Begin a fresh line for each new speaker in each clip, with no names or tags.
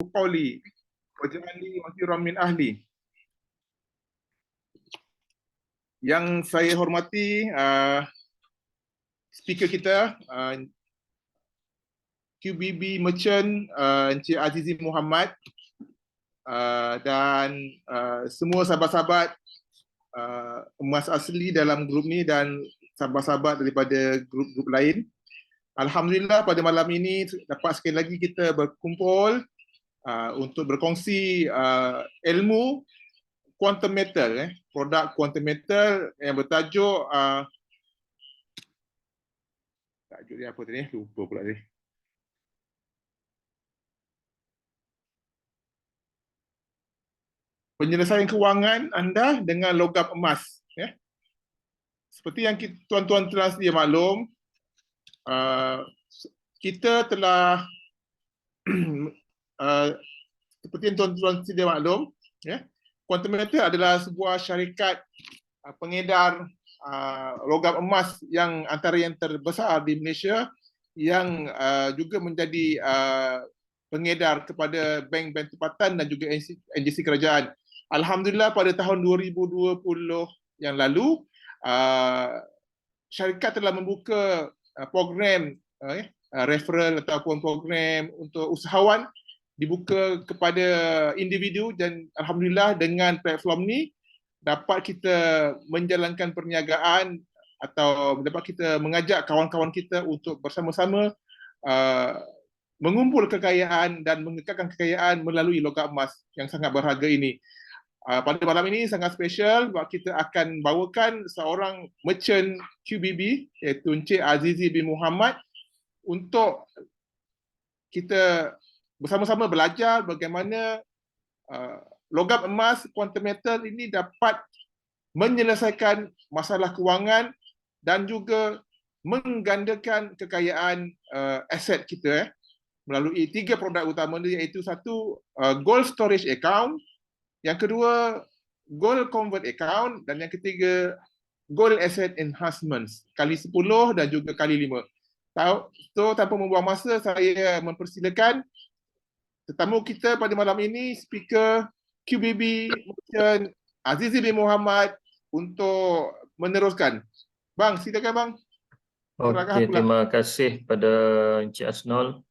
قولي واجعلني وزيرا من أهلي. Yang saya hormati speaker kita, QBB Merchant, Encik Azizi Muhammad, dan semua sahabat-sahabat emas asli dalam grup ni dan sahabat-sahabat daripada grup-grup lain. Alhamdulillah pada malam ini dapat sekali lagi kita berkumpul untuk berkongsi ilmu quantum metal, produk quantum metal yang bertajuk tajuk dia apa tadi, lupa pula ni. Penyelesaian kewangan anda dengan logam emas. Seperti yang tuan-tuan telah sedia maklum, kita telah seperti yang tuan-tuan sedia maklum, Quantum Metal adalah sebuah syarikat pengedar logam emas yang antara yang terbesar di Malaysia, yang juga menjadi pengedar kepada bank-bank tempatan dan juga agensi kerajaan. Alhamdulillah pada tahun 2020 yang lalu, syarikat telah membuka program referral ataupun program untuk usahawan dibuka kepada individu, dan alhamdulillah dengan platform ni dapat kita menjalankan perniagaan atau dapat kita mengajak kawan-kawan kita untuk bersama-sama mengumpul kekayaan dan mengekalkan kekayaan melalui logam emas yang sangat berharga ini. Pada malam ini sangat special sebab kita akan bawakan seorang merchant QBB iaitu Encik Azizi bin Muhammad untuk kita bersama-sama belajar bagaimana logam emas quantum metal ini dapat menyelesaikan masalah kewangan dan juga menggandakan kekayaan aset kita melalui 3 produk utama ini, iaitu satu gold storage account, yang kedua gold convert account, dan yang ketiga gold asset enhancements kali 10 dan juga kali 5. So tanpa membuang masa, saya mempersilakan tetamu kita pada malam ini, speaker QBB Merchant Azizi bin Muhammad, untuk meneruskan. Bang, silakan bang.
Okey, terima kasih pada Encik Asnol.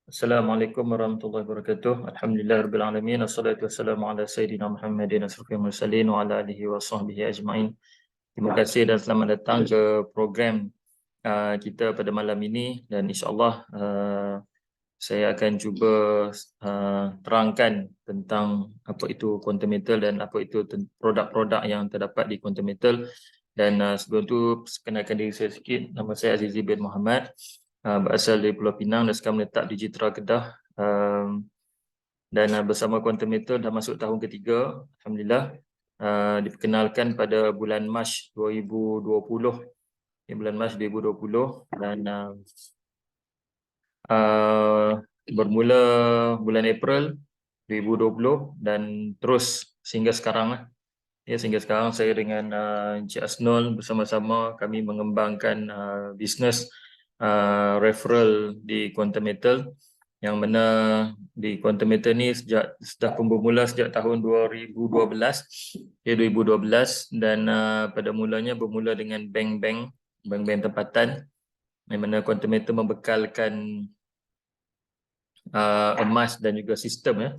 Assalamualaikum warahmatullahi wabarakatuh. Alhamdulillah rabbil alamin, wassalatu wassalamu ala sayyidina Muhammadin asyrafil mursalin wa ala alihi wa sahbihi ajma'in. Terima kasih dan selamat datang ke program kita pada malam ini, dan insya-Allah saya akan cuba terangkan tentang apa itu quantum metal dan apa itu produk-produk yang terdapat di quantum metal. Dan sebelum tu kenalkan diri saya sikit. Nama saya Azizi bin Muhammad, berasal dari Pulau Pinang dan sekarang menetap di Jitra Kedah, dan bersama Quantum Metal dah masuk tahun ketiga. Alhamdulillah, diperkenalkan pada bulan Mac 2020, bulan Mac 2020, dan bermula bulan April 2020 dan terus sehingga sekarang. Sehingga sekarang saya dengan Encik Asnol bersama-sama kami mengembangkan bisnes referral di Quantum Metal, yang mana di Quantum Metal ni sudah bermula sejak tahun 2012, dan pada mulanya bermula dengan bank-bank tempatan, yang mana Quantum Metal membekalkan emas dan juga sistem,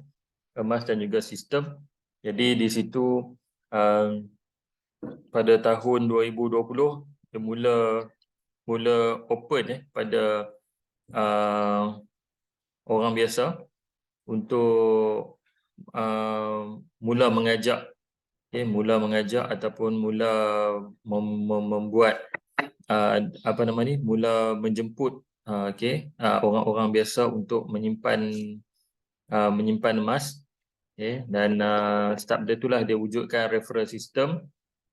Jadi di situ pada tahun 2020 dia mula open pada orang biasa untuk mula mengajak ataupun mula membuat mula menjemput orang-orang biasa untuk menyimpan emas. Dan start dari itulah dia wujudkan referral system,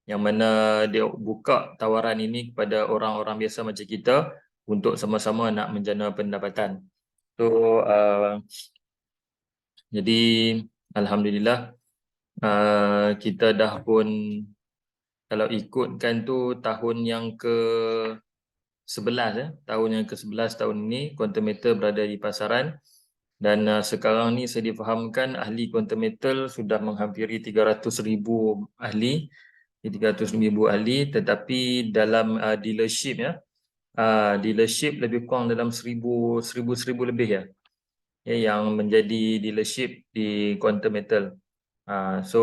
yang mana dia buka tawaran ini kepada orang-orang biasa macam kita untuk sama-sama nak menjana pendapatan. So jadi alhamdulillah kita dah pun, kalau ikutkan tu, tahun yang ke-11 tahun ini Quantum Metal berada di pasaran. Dan sekarang ni saya difahamkan ahli quantum metal sudah menghampiri 300,000 ahli, 300,000 ahli, tetapi dalam dealership ya, dealership lebih kurang dalam 1000 lebih ya, yang menjadi dealership di quantum metal. So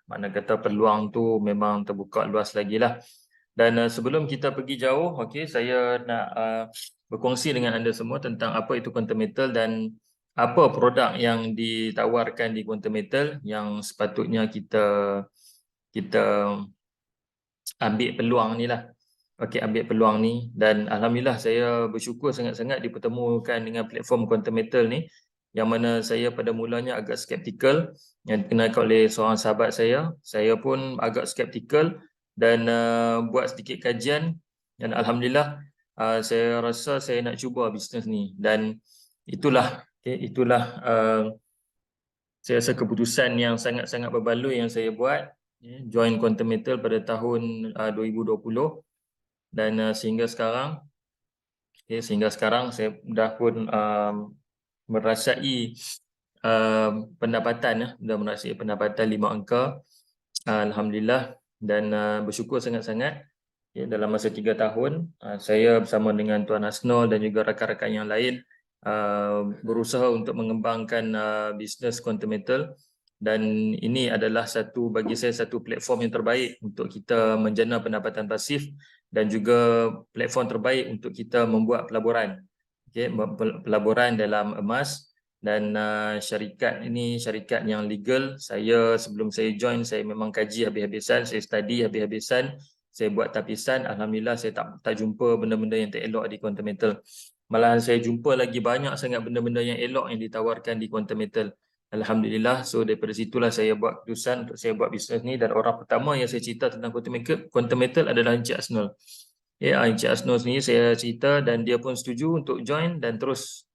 mana kata peluang tu memang terbuka luas lagi lah. Dan sebelum kita pergi jauh, okey, saya nak berkongsi dengan anda semua tentang apa itu quantum metal dan apa produk yang ditawarkan di quantum metal yang sepatutnya kita ambil peluang ni lah. Okey, ambil peluang ni, dan alhamdulillah saya bersyukur sangat-sangat dipertemukan dengan platform quantum metal ni, yang mana saya pada mulanya agak skeptikal, yang dikenalkan oleh seorang sahabat saya pun agak skeptikal dan buat sedikit kajian, dan alhamdulillah saya rasa saya nak cuba bisnes ni, dan itulah saya rasa keputusan yang sangat-sangat berbaloi yang saya buat, join quantum metal pada tahun 2020. Dan sehingga sekarang saya dah pun merasai pendapatan, dah merasai pendapatan 5 angka, alhamdulillah, dan bersyukur sangat-sangat dalam masa 3 tahun saya bersama dengan Tuan Asnol dan juga rakan-rakan yang lain berusaha untuk mengembangkan bisnes quantum metal, dan ini adalah bagi saya satu platform yang terbaik untuk kita menjana pendapatan pasif, dan juga platform terbaik untuk kita membuat pelaburan, pelaburan dalam emas. Dan syarikat ini syarikat yang legal. Sebelum saya join, saya memang kaji habis-habisan, saya study habis-habisan, saya buat tapisan. Alhamdulillah saya tak jumpa benda-benda yang tak elok di quantum metal. Malahan saya jumpa lagi banyak sangat benda-benda yang elok yang ditawarkan di quantum metal. Alhamdulillah. So daripada situlah saya buat keputusan untuk saya buat bisnes ni, dan orang pertama yang saya cerita tentang quantum metal adalah Encik Asnol. Encik Asnol ni saya cerita dan dia pun setuju untuk join, dan terus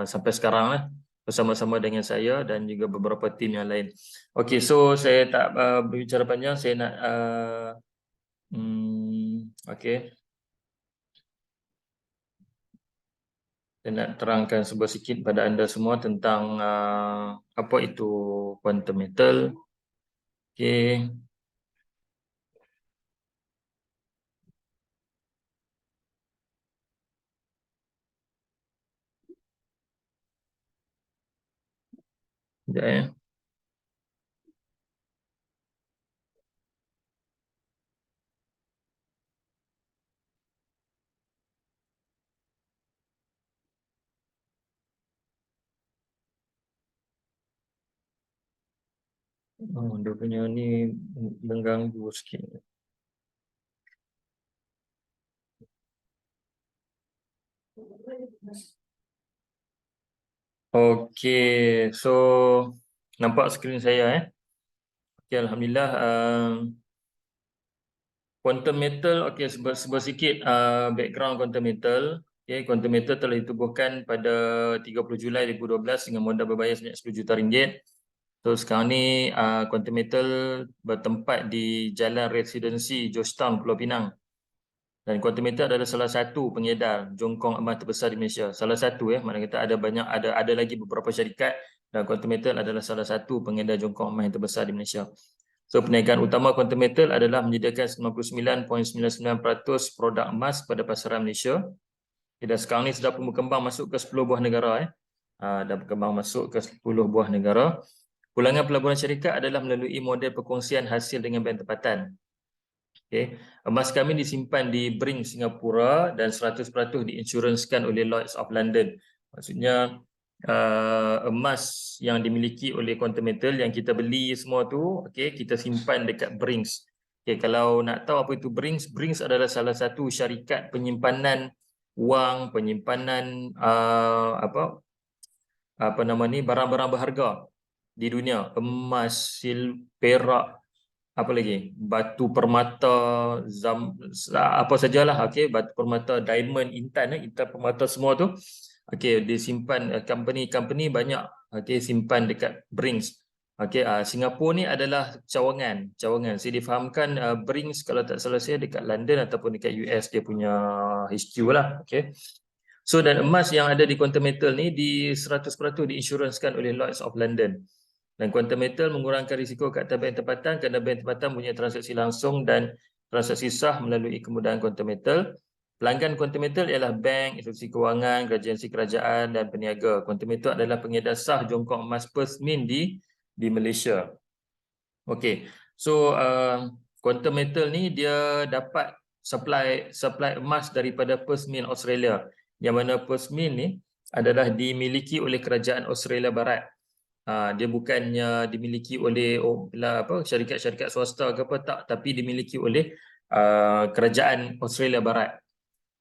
sampai sekarang lah bersama-sama dengan saya dan juga beberapa tim yang lain. Okey, so saya tak berbicara panjang, saya nak okey. Saya nak terangkan sebuah sikit pada anda semua tentang apa itu quantum metal. Okey. Sekejap ya. Dia punya ni mengganggu sikit. Okey, so nampak skrin saya Okey, alhamdulillah. Quantum metal, okey, sebuah sikit background quantum metal. Okey, quantum metal telah ditubuhkan pada 30 Julai 2012 dengan modal berbayar sebanyak 10 juta ringgit. So sekarang ni quantum metal bertempat di Jalan Residensi Georgetown, Pulau Pinang. Dan quantum metal adalah salah satu pengedar jongkong emas terbesar di Malaysia. Salah satu mana kata ada lagi beberapa syarikat, dan quantum metal adalah salah satu pengedar jongkong emas yang terbesar di Malaysia. So perniagaan utama quantum metal adalah menyediakan 99.99% produk emas pada pasaran Malaysia. Dan sekarang ni sudah pun berkembang masuk ke 10 buah negara. Dah berkembang masuk ke 10 buah negara. Pulangan pelaburan syarikat adalah melalui model perkongsian hasil dengan bank tempatan. Okay. Emas kami disimpan di Brink Singapura dan 100% diinsuransikan oleh Lloyd's of London. Maksudnya emas yang dimiliki oleh quantum metal yang kita beli semua tu, kita simpan dekat Brinks. Kalau nak tahu apa itu Brinks, Brinks adalah salah satu syarikat penyimpanan wang, penyimpanan barang-barang berharga di dunia. Emas, perak, apa lagi, batu permata, apa sajalah, batu permata, diamond, intan permata, semua tu disimpan company banyak simpan dekat Brinks. Singapura ni adalah cawangan. Saya difahamkan Brinks kalau tak salah saya dekat London ataupun dekat US dia punya HQ lah. So dan emas yang ada di Quantum Metal ni di 100% diinsuransikan oleh Lloyds of London. Dan Quantum Metal mengurangkan risiko ke atas bank tempatan kerana bank tempatan punya transaksi langsung dan transaksi sah melalui kemudahan Quantum Metal. Pelanggan Quantum Metal ialah bank, institusi kewangan, agensi kerajaan dan peniaga. Quantum Metal adalah pengedar sah jongkok emas First Mint di Malaysia. Okey. So Quantum Metal ni dia dapat supply emas daripada First Mint Australia. Yang mana First Mint ni adalah dimiliki oleh kerajaan Australia Barat. Dia bukannya dimiliki oleh syarikat-syarikat swasta ke apa tak, tapi dimiliki oleh kerajaan Australia Barat.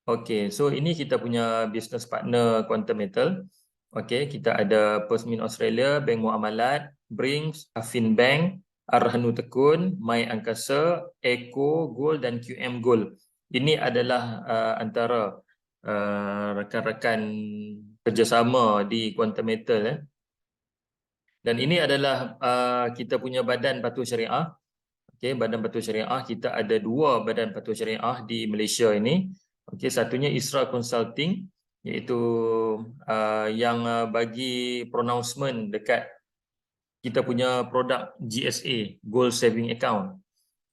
Okey, so ini kita punya business partner Quantum Metal. Okey, kita ada First Mint Australia, Bank Muamalat, Brinks, Affin Bank, Arhanu Tekun, My Angkasa, Eco Gold dan QM Gold. Ini adalah antara rakan-rakan kerjasama di Quantum Metal. Dan ini adalah kita punya badan patuh syariah. Okey, badan patuh syariah, kita ada 2 badan patuh syariah di Malaysia ini. Okey, satunya Isra Consulting, iaitu yang bagi pronouncement dekat kita punya produk GSA, Gold Saving Account.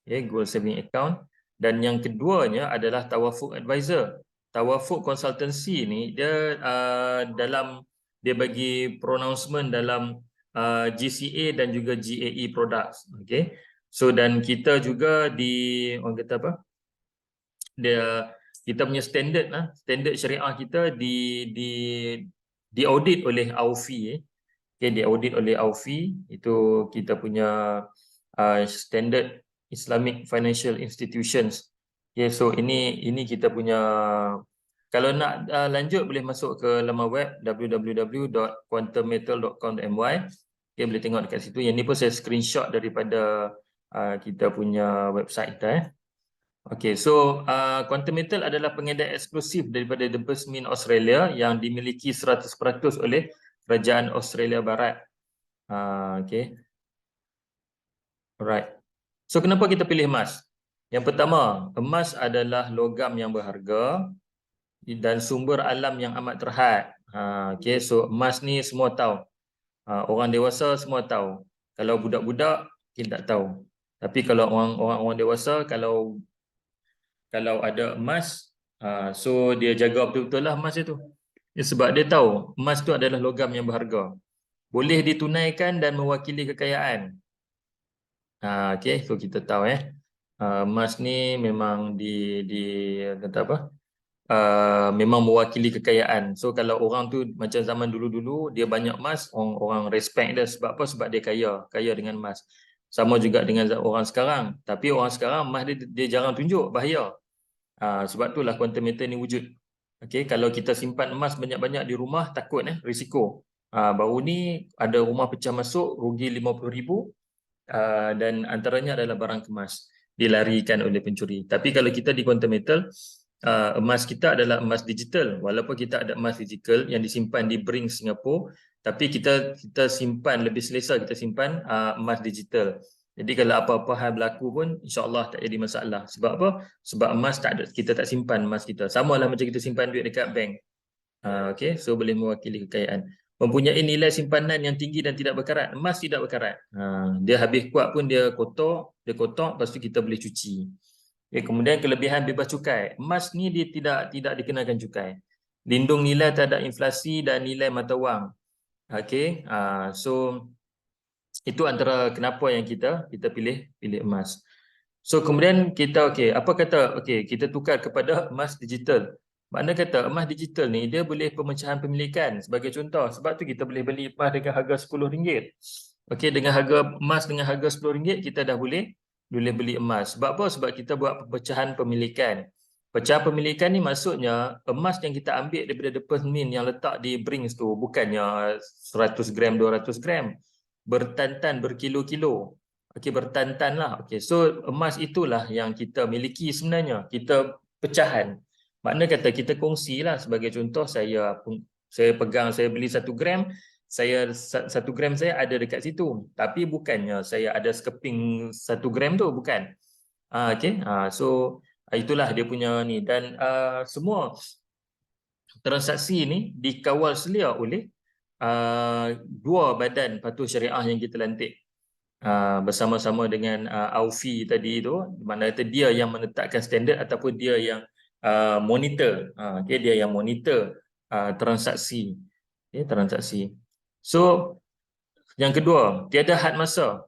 Okey, Gold Saving Account. Dan yang keduanya adalah Tawafuk Advisor. Tawafuk Consultancy ni dia dia bagi pronouncement dalam GCA dan juga GAE products. Okay. So dan kita juga orang kata apa? Kita punya standard syariah kita di audit oleh AUFI. Okay, di audit oleh AUFI, itu kita punya standard Islamic Financial Institutions. Okay, so ini kita punya. Kalau nak lanjut boleh masuk ke laman web www.quantummetal.com.my. Okay, boleh tengok dekat situ. Yang ni pun saya screenshot daripada kita punya website kita. Okay, so Quantum Metal adalah pengedar eksklusif daripada The First Mint Australia yang dimiliki 100% oleh Kerajaan Australia Barat. Okay. Alright. So kenapa kita pilih emas? Yang pertama, emas adalah logam yang berharga dan sumber alam yang amat terhad. Okay, so emas ni semua tahu. Orang dewasa semua tahu. Kalau budak-budak kita tak tahu. Tapi kalau orang dewasa, kalau ada emas, so dia jaga betul-betul lah emas itu. Sebab dia tahu emas tu adalah logam yang berharga. Boleh ditunaikan dan mewakili kekayaan. Okay, so kita tahu emas ni memang kata apa? Memang mewakili kekayaan. So kalau orang tu macam zaman dulu-dulu dia banyak emas, orang respect dia. Sebab apa? Sebab dia kaya dengan emas. Sama juga dengan orang sekarang. Tapi orang sekarang emas dia jarang tunjuk, bahaya. Sebab itulah Quantum Metal ni wujud. Okay, kalau kita simpan emas banyak-banyak di rumah, takut risiko. Baru ni ada rumah pecah masuk, rugi 50,000, dan antaranya adalah barang kemas, dilarikan oleh pencuri. Tapi kalau kita di Quantum Metal, emas kita adalah emas digital. Walaupun kita ada emas digital yang disimpan di Brinks Singapura, tapi kita simpan lebih selesa, kita simpan emas digital. Jadi kalau apa-apa hal berlaku pun insya-Allah tak jadi masalah. Sebab apa? Sebab emas kita tak simpan emas kita. Samalah macam kita simpan duit dekat bank. Okey, so boleh mewakili kekayaan. Mempunyai nilai simpanan yang tinggi dan tidak berkarat. Emas tidak berkarat. Dia habis kuat pun dia kotor, lepas tu kita boleh cuci. Okay, kemudian kelebihan bebas cukai. Emas ni dia tidak dikenakan cukai. Lindung nilai terhadap inflasi dan nilai mata wang. Okey, so itu antara kenapa yang kita pilih emas. So kemudian kita kita tukar kepada emas digital. Makna kata emas digital ni dia boleh pemecahan pemilikan. Sebagai contoh, sebab tu kita boleh beli emas dengan harga RM10. Okey, dengan harga emas dengan harga RM10 kita dah boleh beli emas. Sebab apa? Sebab kita buat pemecahan pemilikan. Pecahan pemilikan ni maksudnya emas yang kita ambil daripada The First Mint yang letak di Brinks tu bukannya 100 gram, 200 gram. Bertantan, berkilo-kilo. Okey, bertantan lah. Okey, so emas itulah yang kita miliki sebenarnya. Kita pecahan. Makna kata kita kongsilah. Sebagai contoh, saya beli 1 gram, 1 gram saya ada dekat situ. Tapi bukannya saya ada sekeping 1 gram tu, bukan. Okey, so itulah dia punya ni. Dan semua transaksi ni dikawal selia oleh dua badan patuh syariah yang kita lantik bersama-sama dengan Aufi tadi tu, di mana kata dia yang menetapkan standard ataupun dia yang monitor, okay, dia yang monitor transaksi, okay, transaksi. So yang kedua, tiada had masa.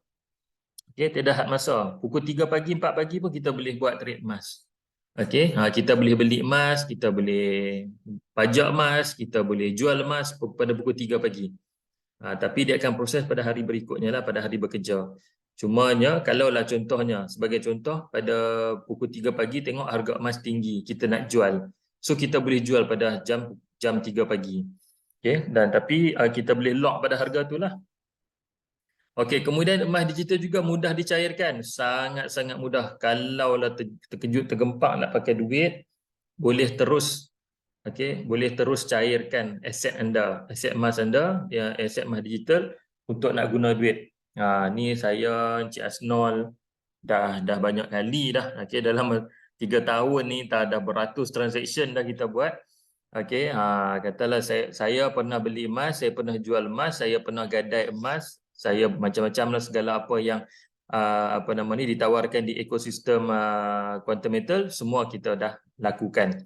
Okay, tiada had masa. Pukul 3 pagi, 4 pagi pun kita boleh buat trade emas. Okay, kita boleh beli emas, kita boleh pajak emas, kita boleh jual emas pada pukul 3 pagi. Tapi dia akan proses pada hari berikutnya lah, pada hari bekerja. Cumanya kalaulah contohnya, sebagai contoh pada pukul 3 pagi tengok harga emas tinggi, kita nak jual. So kita boleh jual pada jam 3 pagi. Okay, dan tapi kita boleh lock pada harga tu lah. Okey, kemudian emas digital juga mudah dicairkan, sangat-sangat mudah. Kalaulah terkejut tergempak nak pakai duit, boleh terus, okey, boleh terus cairkan aset anda, aset emas anda, ya, aset emas digital untuk nak guna duit. Ni saya Encik Asnol dah banyak kali dah. Okey, dalam 3 tahun ni dah beratus transaction dah kita buat. Okey, katalah saya pernah beli emas, saya pernah jual emas, saya pernah gadai emas, saya macam-macam lah segala apa yang apa nama ni ditawarkan di ekosistem Quantum Metal, semua kita dah lakukan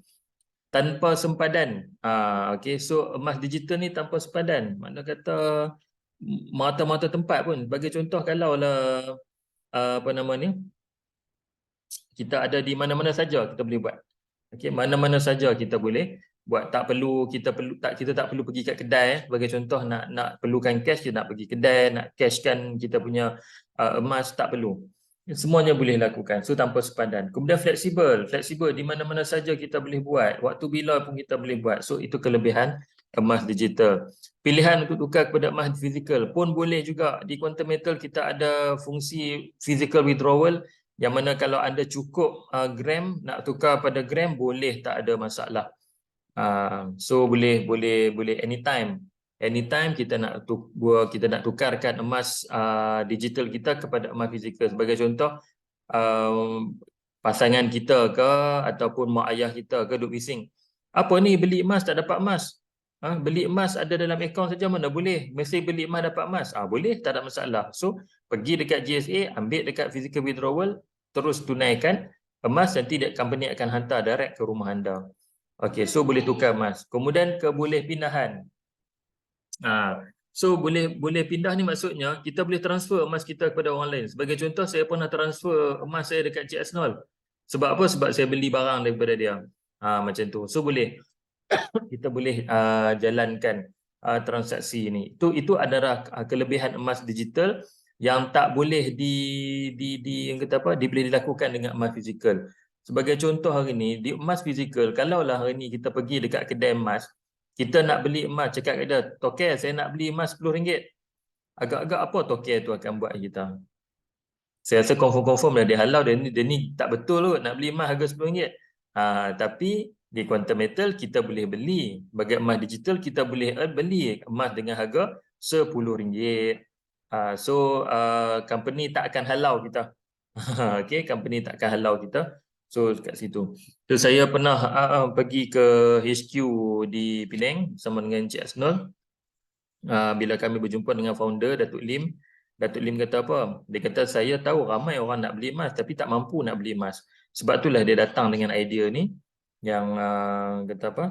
tanpa sempadan. Okey, so emas digital ni tanpa sempadan. Mana kata mata-mata tempat pun. Bagi contoh kalaulah apa nama ni kita ada di mana-mana saja kita boleh buat. Okey, mana-mana saja kita boleh buat, kita tak perlu pergi kat kedai. Bagi contoh nak perlukan cash, kita nak pergi kedai, nak cashkan kita punya emas, tak perlu. Semuanya boleh lakukan. So tanpa sepadan. Kemudian fleksibel di mana-mana saja kita boleh buat. Waktu bila pun kita boleh buat. So itu kelebihan emas digital. Pilihan untuk tukar kepada emas fizikal pun boleh juga. Di Quantum Metal kita ada fungsi physical withdrawal, yang mana kalau anda cukup gram nak tukar pada gram, boleh, tak ada masalah. So boleh anytime kita nak tukarkan emas digital kita kepada emas fizikal. Sebagai contoh, pasangan kita ke ataupun mak ayah kita ke duk bising, apa ni beli emas tak dapat emas, beli emas ada dalam akaun saja, mana boleh mesti beli emas dapat emas. Boleh, tak ada masalah. So pergi dekat GSA, ambil dekat physical withdrawal, terus tunaikan emas, nanti company akan hantar direct ke rumah anda. Okey, so boleh tukar emas. Kemudian boleh pindahan. So boleh pindah ni maksudnya kita boleh transfer emas kita kepada orang lain. Sebagai contoh, saya pernah transfer emas saya dekat Cik Asnol. Sebab apa? Sebab saya beli barang daripada dia. Macam tu. So boleh kita boleh jalankan transaksi ni. Itu adalah kelebihan emas digital yang tak boleh yang kata apa, boleh dilakukan dengan emas fizikal. Sebagai contoh hari ni, di emas fizikal, kalaulah hari ni kita pergi dekat kedai emas, kita nak beli emas, cakap kat dia, "Tokel, saya nak beli emas RM10." Agak-agak apa tokel tu akan buat kita? Saya rasa confirm dah dia halau, dia ni tak betul kot nak beli emas harga RM10. Tapi di Quantum Metal kita boleh beli. Bagi emas digital kita boleh beli emas dengan harga RM10. So company tak akan halau kita. Okey, company tak akan halau kita. So kat situ. So saya pernah pergi ke HQ di Penang bersama dengan Encik Asnol. Bila kami berjumpa dengan founder Datuk Lim kata apa? Dia kata, saya tahu ramai orang nak beli emas tapi tak mampu nak beli emas. Sebab itulah dia datang dengan idea ni, yang kata apa?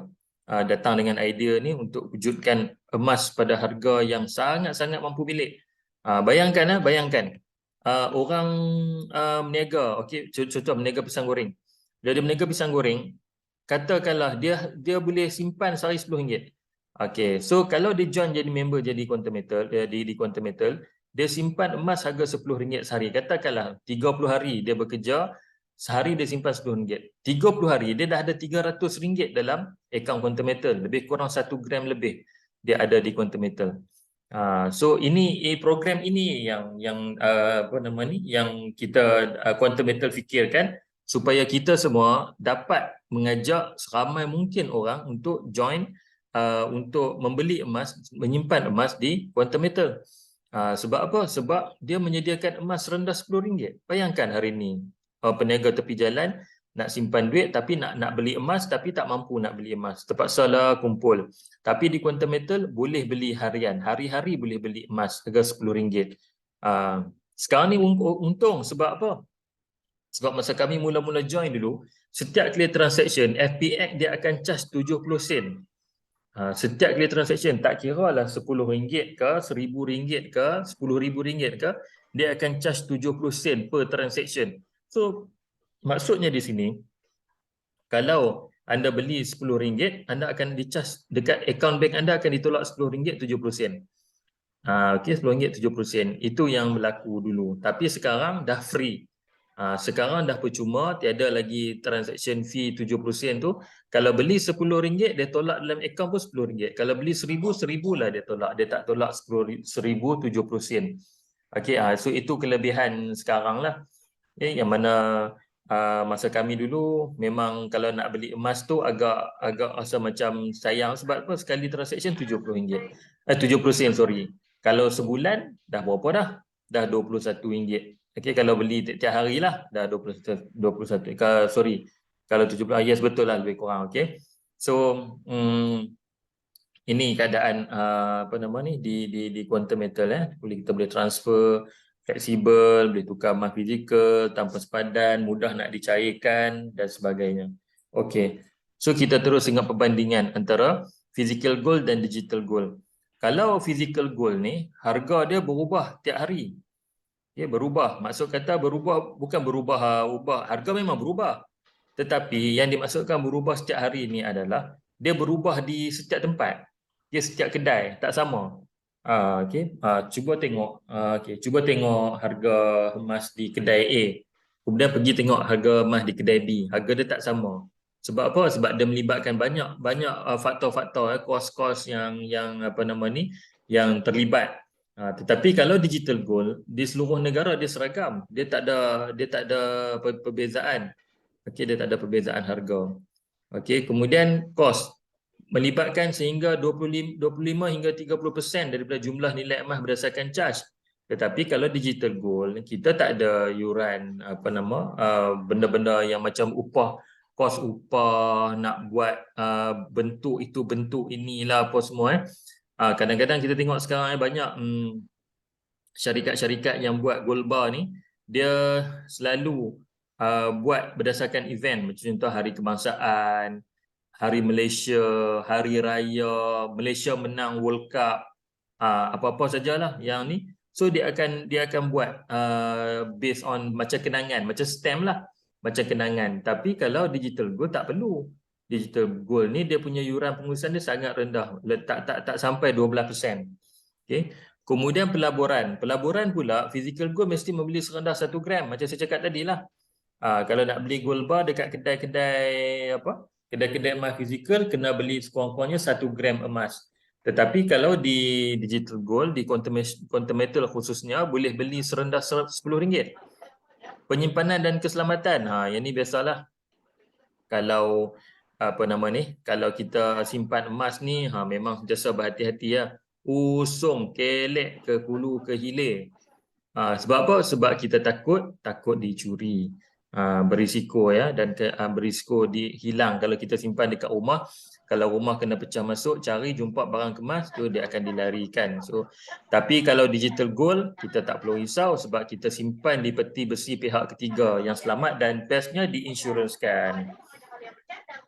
Datang dengan idea ni untuk wujudkan emas pada harga yang sangat-sangat mampu milik. Bayangkan orang meniaga, okey, contoh meniaga pisang goreng. Dia meniaga pisang goreng, katakanlah dia boleh simpan sehari RM10. Okey, so kalau dia join jadi member jadi Quantum Metal, di Quantum Metal, dia simpan emas harga RM10 sehari. Katakanlah 30 hari dia bekerja, sehari dia simpan RM10. 30 hari dia dah ada RM300 dalam akaun Quantum Metal, lebih kurang 1 gram lebih dia ada di Quantum Metal. So ini program ini yang apa nama ni, yang kita Quantum Metal fikirkan supaya kita semua dapat mengajak seramai mungkin orang untuk join, untuk membeli emas, menyimpan emas di Quantum Metal. Sebab apa? Sebab dia menyediakan emas rendah RM10. Bayangkan hari ini peniaga tepi jalan nak simpan duit tapi nak beli emas tapi tak mampu nak beli emas. Terpaksalah kumpul. Tapi di Quantum Metal boleh beli harian. Hari-hari boleh beli emas harga RM10. Sekarang ni untung sebab apa? Sebab masa kami mula-mula join dulu, setiap kali transaction FPX dia akan charge 70 sen. Setiap kali transaction, tak kira lah RM10 ke, RM1,000 ke, RM10,000 ke, dia akan charge 70 sen per transaction. So maksudnya di sini, kalau anda beli RM10, anda akan di-charge dekat akaun bank anda akan ditolak RM10.70. Okey, RM10.70. Itu yang berlaku dulu. Tapi sekarang dah free. Sekarang dah percuma, tiada lagi transaction fee 70 sen tu. Kalau beli RM10, dia tolak dalam akaun pun RM10. Kalau beli RM1,000, RM1,000 lah dia tolak. Dia tak tolak RM1,070. Okey, so itu kelebihan sekarang lah. Yang mana masa kami dulu memang kalau nak beli emas tu agak rasa macam sayang sebab apa, sekali transaction RM70. 70 sen, sorry. Kalau sebulan dah berapa dah? Dah RM21. Okey, kalau beli tiap hari lah dah 21. Sorry. Kalau 70, yes betul lah, lebih kurang. Okey. So ini keadaan apa nama ni di Quantum Metal kita boleh transfer, fleksibel, boleh tukar emas fizikal tanpa sepadan, mudah nak dicairkan dan sebagainya. Okey. So kita terus ingat perbandingan antara physical gold dan digital gold. Kalau physical gold ni harga dia berubah tiap hari. Ya, berubah. Maksud kata berubah bukan berubah harga memang berubah. Tetapi yang dimaksudkan berubah setiap hari ni adalah dia berubah di setiap tempat. Dia setiap kedai tak sama. Okey. Cuba tengok. Cuba tengok harga emas di kedai A. Kemudian pergi tengok harga emas di kedai B. Harga dia tak sama. Sebab apa? Sebab dia melibatkan banyak faktor-faktor, kos-kos yang apa nama ni, yang terlibat. Tetapi kalau digital gold di seluruh negara dia seragam. Dia tak ada perbezaan. Okey, dia tak ada perbezaan harga. Okey, kemudian kos melibatkan sehingga 25 hingga 30% daripada jumlah nilai emas berdasarkan charge. Tetapi kalau digital gold, kita tak ada yuran benda-benda yang macam upah, kos upah, nak buat bentuk itu, bentuk inilah apa semua. Kadang-kadang kita tengok sekarang banyak syarikat-syarikat yang buat gold bar ni, dia selalu buat berdasarkan event, macam contoh Hari Kebangsaan, Hari Malaysia, Hari Raya, Malaysia menang World Cup, apa-apa sajalah yang ni. So dia akan buat based on macam kenangan, macam stamp lah, macam kenangan. Tapi kalau digital gold tak perlu. Digital gold ni dia punya yuran pengurusan dia sangat rendah, tak sampai 12%. Okey. Kemudian pelaburan pula physical gold mesti membeli serendah 1 gram macam saya cakap tadi lah. Kalau nak beli gold bar dekat kedai-kedai emas fizikal, kena beli sekurang-kurangnya 1 gram emas. Tetapi kalau di digital gold, di Quantum Metal khususnya, boleh beli serendah RM10. Penyimpanan dan keselamatan, yang ni biasalah. Kalau kalau kita simpan emas ni, memang sentiasa berhati-hati lah. Usung, kelek ke hulu ke hilir. Sebab apa? Sebab kita takut dicuri. Berisiko dan berisiko hilang. Kalau kita simpan dekat rumah, kalau rumah kena pecah masuk, cari jumpa barang kemas tu dia akan dilarikan. So tapi kalau digital gold kita tak perlu risau sebab kita simpan di peti besi pihak ketiga yang selamat dan bestnya diinsuraskan.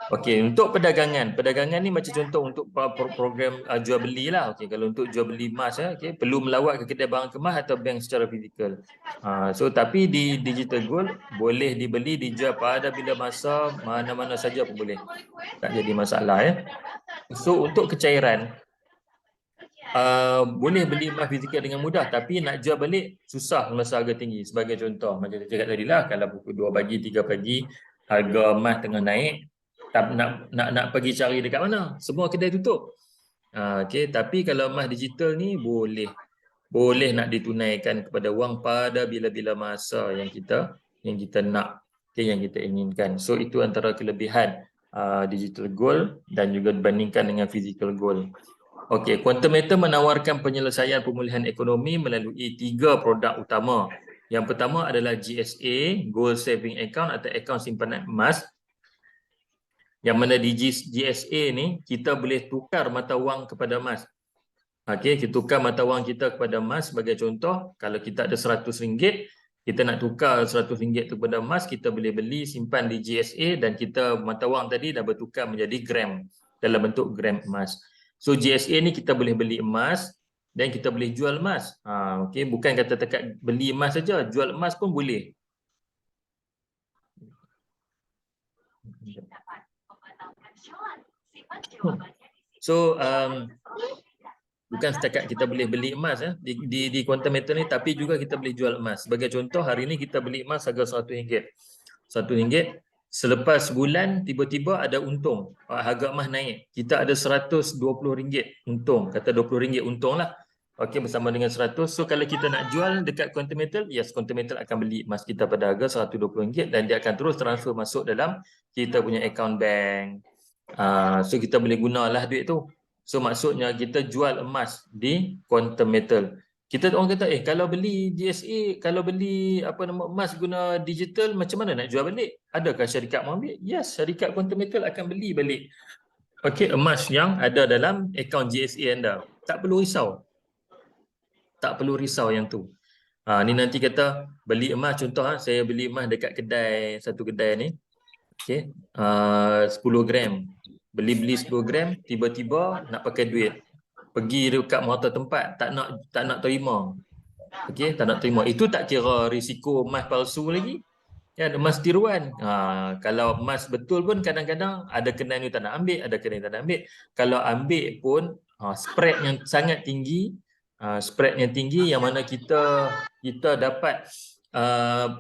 Okey, untuk perdagangan ni macam contoh untuk program jual beli lah. Okey, kalau untuk jual beli emas perlu melawat ke kedai barang kemas atau bank secara fizikal. So tapi di digital gold boleh dibeli, dijual pada bila masa, mana-mana saja pun boleh. Tak jadi masalah So untuk kecairan boleh beli emas fizikal dengan mudah, tapi nak jual balik susah masa harga tinggi. Sebagai contoh macam saya cakap tadi lah, kalau pukul 2 pagi, 3 pagi harga emas tengah naik, nak pergi cari dekat mana? Semua kedai tutup. Okey, tapi kalau emas digital ni boleh nak ditunaikan kepada wang pada bila-bila masa yang kita nak, yang kita inginkan. So itu antara kelebihan digital gold dan juga dibandingkan dengan physical gold. Okey, Quantum Metal menawarkan penyelesaian pemulihan ekonomi melalui 3 produk utama. Yang pertama adalah GSA, Gold Saving Account atau akaun simpanan emas. Yang mana di GSA ni kita boleh tukar mata wang kepada emas. Okey, kita tukar mata wang kita kepada emas. Sebagai contoh, kalau kita ada RM100, kita nak tukar RM100 tu kepada emas, kita boleh beli simpan di GSA dan kita mata wang tadi dah bertukar menjadi gram dalam bentuk gram emas. So GSA ni kita boleh beli emas dan kita boleh jual emas. Okey, bukan kata dekat beli emas saja, jual emas pun boleh. So bukan setakat kita boleh beli emas di Quantum Metal ni, tapi juga kita boleh jual emas. Sebagai contoh, hari ni kita beli emas harga RM100. RM100. Selepas sebulan tiba-tiba ada untung, harga emas naik, kita ada RM120 untung, kata RM20 untung lah. Okey, bersama dengan 100. So kalau kita nak jual dekat Quantum Metal, yes, Quantum Metal akan beli emas kita pada harga RM120 dan dia akan terus transfer masuk dalam kita punya account bank. So kita boleh gunalah duit tu. So maksudnya kita jual emas di Quantum Metal. Kita orang kata, kalau beli GSA, kalau beli emas guna digital, macam mana nak jual balik? Adakah syarikat mau ambil? Yes, syarikat Quantum Metal akan beli balik. Okey, emas yang ada dalam akaun GSA anda. Tak perlu risau. Tak perlu risau yang tu. Ni nanti kata beli emas, contoh saya beli emas dekat kedai, satu kedai ni. Okey, 10 gram. Beli 10 gram, tiba-tiba nak pakai duit. Pergi dekat motor tempat, tak nak terima. Okey, tak nak terima. Itu tak kira risiko emas palsu lagi. Ya, emas tiruan. Kalau emas betul pun kadang-kadang ada kedai ni tak nak ambil, ada kedai tak nak ambil. Kalau ambil pun spread yang sangat tinggi, spread yang tinggi yang mana kita dapat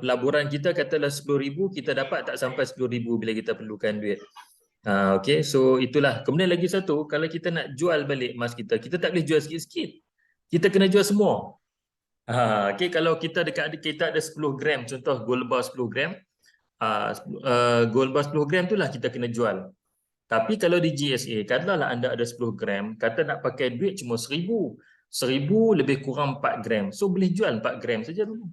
pelaburan kita katalah 10,000, kita dapat tak sampai 10,000 bila kita perlukan duit. Okey, so itulah. Kemudian lagi satu, kalau kita nak jual balik emas kita, kita tak boleh jual sikit-sikit. Kita kena jual semua. Okey, kalau kita ada 10 gram, contoh gold bar 10 gram, gold bar 10 gram tu lah kita kena jual. Tapi kalau di GSA, katalah anda ada 10 gram, kata nak pakai duit cuma 1,000. 1,000 lebih kurang 4 gram. So boleh jual 4 gram saja dulu.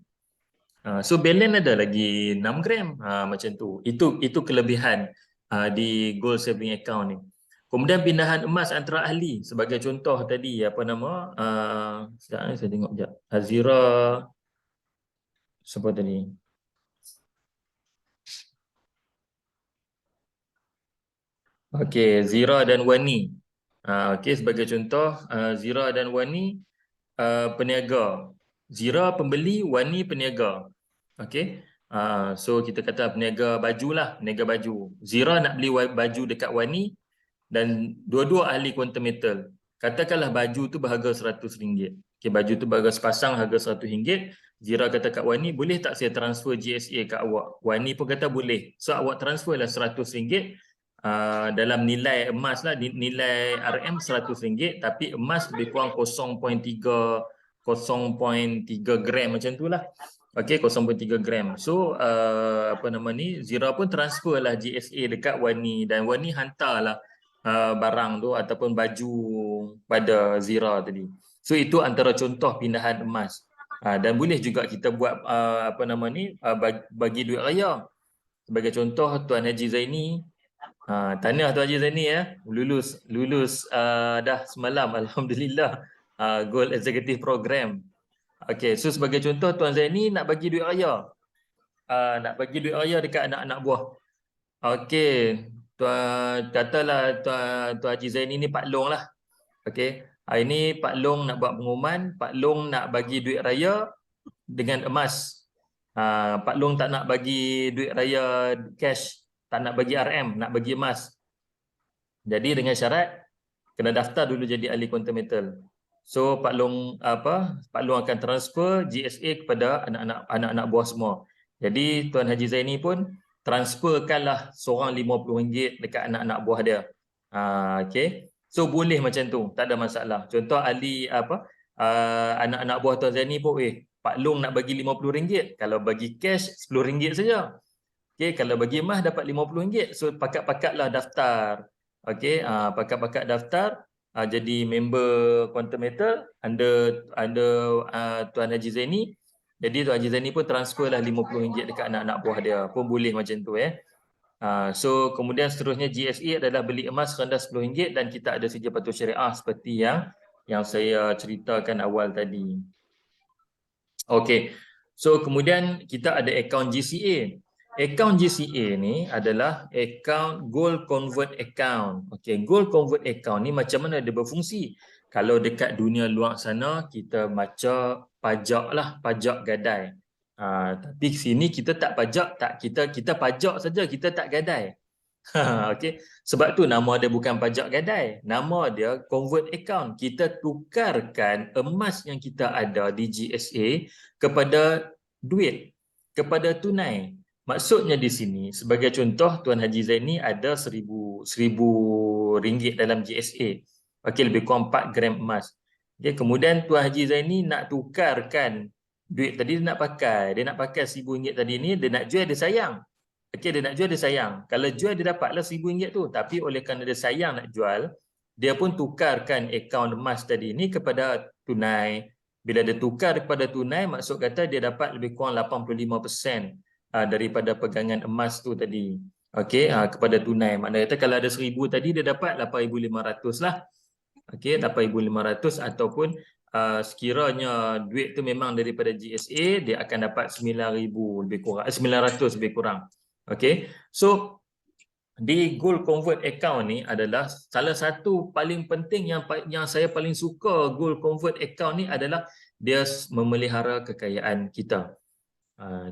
So balance ada lagi 6 gram. Macam tu. Itu kelebihan di gold saving account ni. Kemudian pindahan emas antara ahli, sebagai contoh tadi sekejap ni saya tengok sekejap. Azira siapa tadi? Okey, Zira dan Wani. Okey, sebagai contoh, Zira dan Wani peniaga. Zira pembeli, Wani peniaga. Okey. So kita kata peniaga baju lah, peniaga baju. Zira nak beli baju dekat Wani dan dua-dua ahli Quantum Metal. Katakanlah baju tu berharga RM100. Okey, baju tu berharga sepasang harga RM100. Zira kata kat Wani, boleh tak saya transfer GSA kat awak? Wani pun kata boleh. So awak transfer lah RM100 dalam nilai emas lah, nilai RM RM100, tapi emas lebih kurang 0.3 gram macam tu lah. Okey, 0.3 gram. So Zira pun transfer lah GSA dekat Wani dan Wani hantarlah barang tu ataupun baju pada Zira tadi. So itu antara contoh pindahan emas. Dan boleh juga kita buat bagi duit raya. Sebagai contoh, Tuan Haji Zaini, tahniah Tuan Haji Zaini lulus dah semalam, alhamdulillah, Gold Executive Program. Okey, so sebagai contoh Tuan Zaini nak bagi duit raya. Nak bagi duit raya dekat anak-anak buah. Okey, katalah Tuan Haji Zaini ni Pak Long lah. Okey, hari ni Pak Long nak buat pengumuman, Pak Long nak bagi duit raya dengan emas. Pak Long tak nak bagi duit raya cash, tak nak bagi RM, nak bagi emas. Jadi dengan syarat kena daftar dulu jadi ahli Quantum Metal. So Pak Long akan transfer GSA kepada anak-anak buah semua. Jadi Tuan Haji Zaini pun transferkanlah seorang RM50 dekat anak-anak buah dia. Okey. So boleh macam tu, tak ada masalah. Contoh ahli anak-anak buah Tuan Zaini pun, Pak Long nak bagi RM50, kalau bagi cash RM10 saja. Okey, kalau bagi emas dapat RM50. So pakat-pakatlah daftar. Okey, pakat-pakat daftar jadi member Quantum Metal under Tuan Haji Zaini. Jadi Tuan Haji Zaini pun transfer lah RM50 dekat anak-anak buah dia. Pun boleh macam tu So kemudian seterusnya GSA adalah beli emas rendah RM10 dan kita ada sedia patuh syariah seperti yang saya ceritakan awal tadi. Okey. So kemudian kita ada akaun GCA. Akaun GCA ni adalah akaun gold convert account. Okey, gold convert account ni macam mana dia berfungsi? Kalau dekat dunia luar sana kita baca pajak lah, pajak gadai. Tapi sini kita tak pajak, tak kita pajak saja, kita tak gadai. Okey. Sebab tu nama dia bukan pajak gadai. Nama dia convert account. Kita tukarkan emas yang kita ada di GSA kepada duit, kepada tunai. Maksudnya di sini, sebagai contoh, Tuan Haji Zaini ada RM1,000 dalam GSA. Okey, lebih kurang 4 gram emas. Okay, kemudian Tuan Haji Zaini nak tukarkan duit tadi, dia nak pakai RM1,000 tadi ni, dia nak jual, dia sayang. Okey, dia nak jual, dia sayang. Kalau jual, dia dapatlah RM1,000 tu. Tapi oleh kerana dia sayang nak jual, dia pun tukarkan akaun emas tadi ni kepada tunai. Bila dia tukar kepada tunai, maksud kata dia dapat lebih kurang 85% daripada pegangan emas tu tadi. Okey, kepada tunai. Maknanya kata kalau ada RM1,000 tadi, dia dapat RM8,500 lah. Okey, RM8,500 ataupun sekiranya duit tu memang daripada GSA, dia akan dapat RM9,000 lebih kurang, RM900 lebih kurang. Okey, so di gold convert account ni adalah salah satu paling penting yang saya paling suka gold convert account ni adalah dia memelihara kekayaan kita.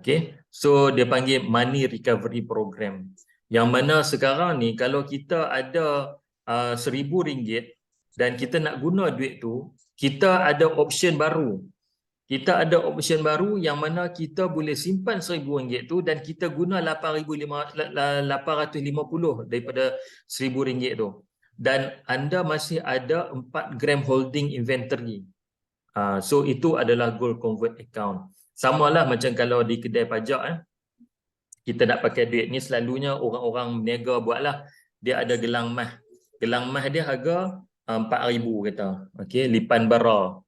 Okey, so dia panggil money recovery program. Yang mana sekarang ni kalau kita ada RM1,000 dan kita nak guna duit tu, kita ada option baru. Kita ada option baru yang mana kita boleh simpan RM1,000 tu dan kita guna $850 daripada RM1,000 tu. Dan anda masih ada 4 gram holding inventory. So itu adalah gold convert account. Samalah macam kalau di kedai pajak kita nak pakai duit ni, selalunya orang-orang berniaga buatlah. Dia ada gelang mah. Gelang mah dia harga RM4,000 kata. Okey, lipan bara.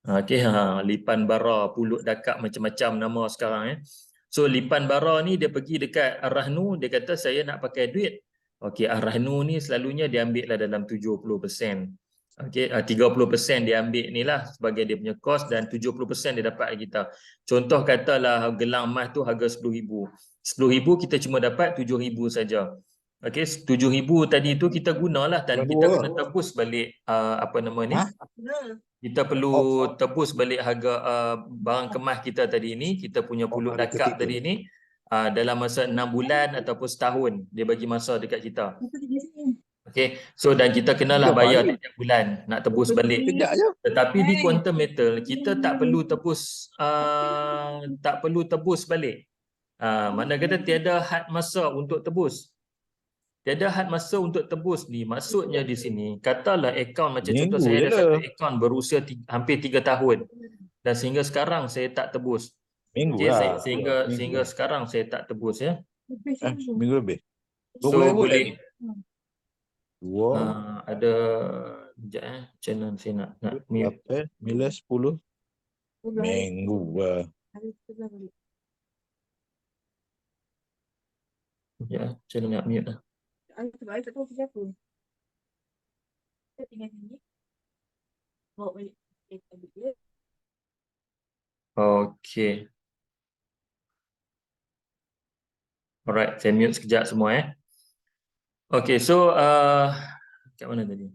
Okey, lipan bara, pulut dakak, macam-macam nama sekarang So lipan bara ni dia pergi dekat Ar-Rahnu, dia kata saya nak pakai duit. Okey, Ar-Rahnu ni selalunya dia ambil lah dalam 70%. Okey, 30% dia ambil ni lah sebagai dia punya kos dan 70% dia dapat kita. Contoh katalah gelang emas tu harga RM10,000. RM10,000 kita cuma dapat RM7,000 saja. Okey, RM7,000 tadi tu kita gunalah dan kita kena tebus balik apa nama ni? Kita perlu tebus balik harga barang kemas kita tadi ni, kita punya pulut dakak tadi ni dalam masa 6 bulan ataupun setahun dia bagi masa dekat kita. Okey, so dan kita kenalah bayar setiap bulan nak tebus balik. Tetapi di quantum metal kita tak perlu tebus balik. Mana kata tiada had masa untuk tebus. Tiada had masa untuk tebus ni. Maksudnya di sini, katalah akaun macam contoh saya ada satu akaun berusia hampir 3 tahun. Dan sehingga sekarang saya tak tebus. Okay, sehingga sekarang saya tak tebus
Minggu lebih.
So boleh ada sekejap channel saya nak mute.
9, 10 minggu.
Ya, channel nak mute lah.
Sebab saya tak tahu siapa. Saya tinggal sini. Bawa balik.
Okay. Alright, saya mute sekejap semua Okay, so kat mana tadi?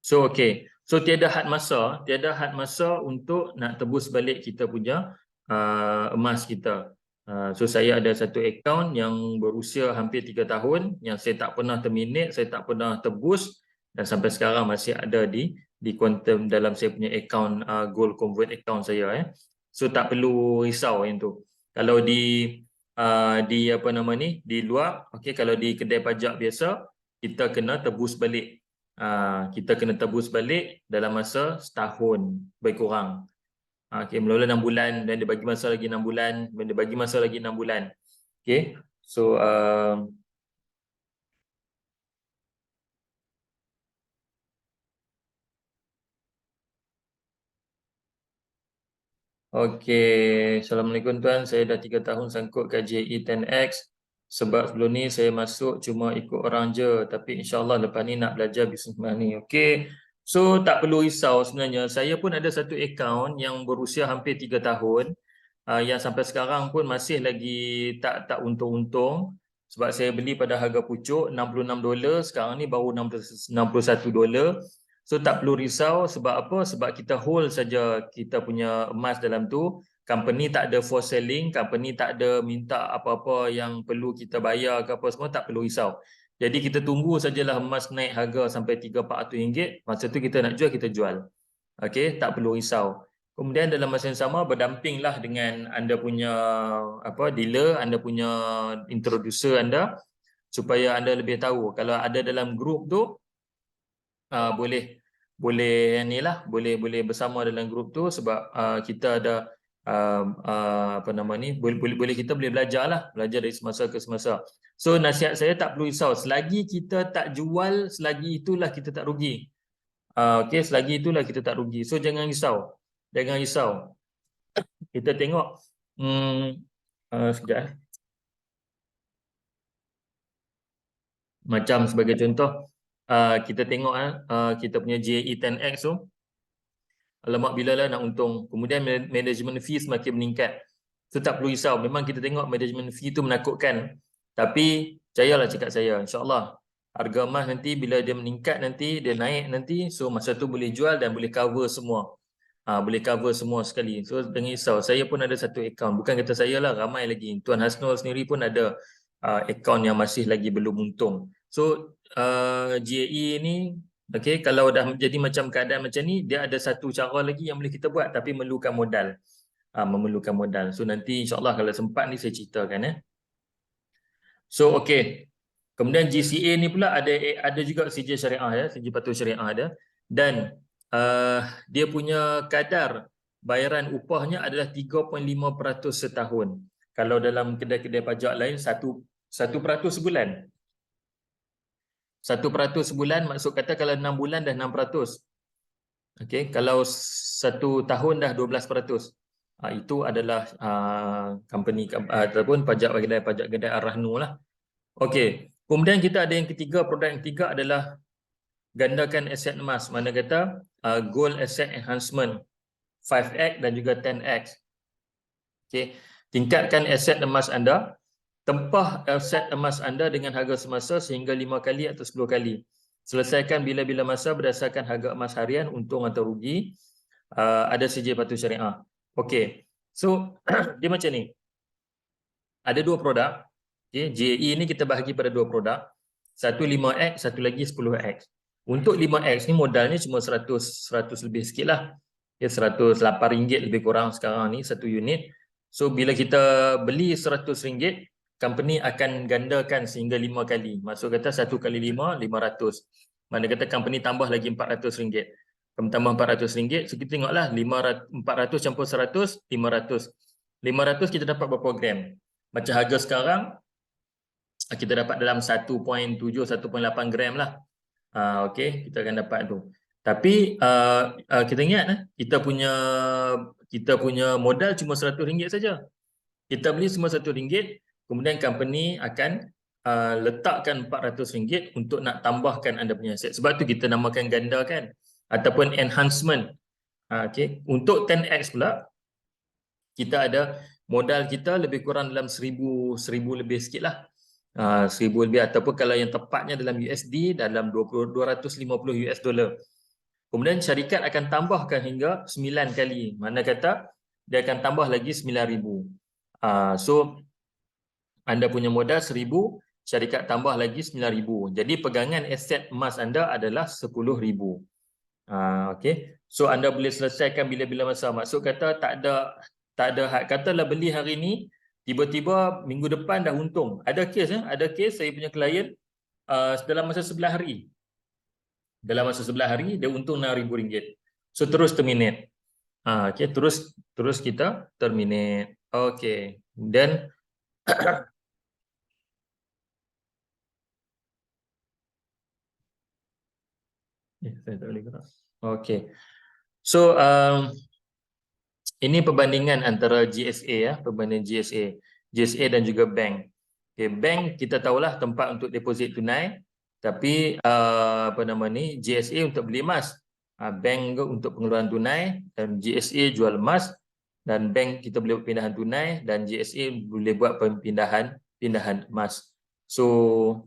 So okay. So tiada had masa untuk nak tebus balik kita punya emas kita. So saya ada satu akaun yang berusia hampir 3 tahun yang saya tak pernah terminate, saya tak pernah tebus dan sampai sekarang masih ada di quantum dalam saya punya akaun gold convert account saya So tak perlu risau yang tu. Kalau di apa nama ni, di luar, okey, kalau di kedai pajak biasa kita kena tebus balik. Kita kena tebus balik dalam masa setahun lebih kurang. Okey, mula-mula 6 bulan dan dia bagi masa lagi 6 bulan, dan dia bagi masa lagi 6 bulan. Okey. So Okey, Assalamualaikum Tuan. Saya dah 3 tahun sangkut KJE 10X. Sebab sebelum ni saya masuk cuma ikut orang je. Tapi insyaAllah lepas ni nak belajar bisnes money. Okey. So tak perlu risau sebenarnya. Saya pun ada satu akaun yang berusia hampir 3 tahun. Yang sampai sekarang pun masih lagi tak untung-untung. Sebab saya beli pada harga pucuk $66. Sekarang ni baru $61. So tak perlu risau sebab apa? Sebab kita hold saja kita punya emas dalam tu. Company tak ada force selling, company tak ada minta apa-apa yang perlu kita bayar ke apa semua, tak perlu risau. Jadi kita tunggu sajalah emas naik harga sampai RM300-400. Masa tu kita nak jual, kita jual. Okey, tak perlu risau. Kemudian dalam masa yang sama berdampinglah dengan anda punya dealer, anda punya introducer anda supaya anda lebih tahu. Kalau ada dalam grup tu boleh bersama dalam grup tu sebab kita ada kita boleh belajar dari semasa ke semasa. So nasihat saya tak perlu risau, selagi kita tak jual, selagi itulah kita tak rugi. Okey, selagi itulah kita tak rugi. So jangan risau. Kita tengok sekejap. Macam sebagai contoh, kita tengok kita punya JE 10X tu, alamak bilalah nak untung. Kemudian management fee semakin meningkat. So tak perlu risau. Memang kita tengok management fee tu menakutkan. Tapi percayalah cakap saya, insyaAllah harga emas nanti bila dia meningkat nanti, dia naik nanti, so masa tu boleh jual dan boleh cover semua. Boleh cover semua sekali. So jangan risau. Saya pun ada satu akaun. Bukan kata saya lah, ramai lagi. Tuan Hasnul sendiri pun ada akaun yang masih lagi belum untung. So GAE ni, okay, kalau dah jadi macam keadaan macam ni, dia ada satu cara lagi yang boleh kita buat tapi memerlukan modal. Memerlukan modal. So nanti insyaAllah kalau sempat ni saya ceritakan. So okay. Kemudian GCA ni pula ada juga CJ Syariah CJ Patuh Syariah ada. Dan dia punya kadar bayaran upahnya adalah 3.5% setahun. Kalau dalam kedai-kedai pajak lain 1% sebulan. 1% sebulan maksud kata kalau 6 bulan dah 6%. Okey, kalau 1 tahun dah 12%. Itu adalah company ataupun pajak kedai Ar-Rahnu lah. Okey, kemudian kita ada yang ketiga, produk yang ketiga adalah gandakan aset emas. Mana kata gold asset enhancement 5X dan juga 10X. Okey, tingkatkan aset emas anda. Tempah aset emas anda dengan harga semasa sehingga 5 kali atau 10 kali. Selesaikan bila-bila masa berdasarkan harga emas harian, untung atau rugi. Ada CJ Patuh Syariah. Okey. So dia macam ni. Ada 2 produk. Okey, JE ni kita bahagi pada 2 produk. Satu 5X, satu lagi 10X. Untuk 5X ni modalnya cuma 100 lebih sikit lah. Okay, RM108 lebih kurang sekarang ni satu unit. So bila kita beli RM100, company akan gandakan sehingga 5 kali. Maksud kata 1 kali 5, 500. Mana kata company tambah lagi RM400. Company tambah RM400. So kita tengoklah 400 campur 100, 500. 500 kita dapat berapa gram? Macam harga sekarang, kita dapat dalam 1.7, 1.8 gram lah. Okey, kita akan dapat tu. Tapi kita ingat kita punya modal cuma RM100 saja. Kita beli semua RM1, kemudian company akan letakkan RM400 untuk nak tambahkan anda punya aset. Sebab tu kita namakan ganda kan, ataupun enhancement. Okey, untuk 10X pula kita ada modal kita lebih kurang dalam 1000 lebih sikit lah. 1000 lebih, ataupun kalau yang tepatnya dalam USD dalam $250. Kemudian syarikat akan tambahkan hingga 9 kali. Mana kata dia akan tambah lagi 9,000. So anda punya modal 1,000, syarikat tambah lagi 9,000. Jadi pegangan aset emas anda adalah 10,000. Okey. So anda boleh selesaikan bila-bila masa. Maksud kata tak ada had. Katalah beli hari ni, tiba-tiba minggu depan dah untung. Ada kes saya punya klien dalam masa 11 hari. Dalam masa 11 hari dia untung RM6,000. So terus terminate. Okey, terus kita terminate. Okey. Dan saya tak boleh gerak. Okey. So Ini perbandingan antara GSA ya, perbandingan GSA dan juga bank. Okay, bank kita tahulah tempat untuk deposit tunai, tapi apa nama ni, GSA untuk beli emas. Bank untuk pengeluaran tunai, dan GSA jual emas, dan bank kita boleh buat pindahan tunai, dan GSA boleh buat pindahan emas. So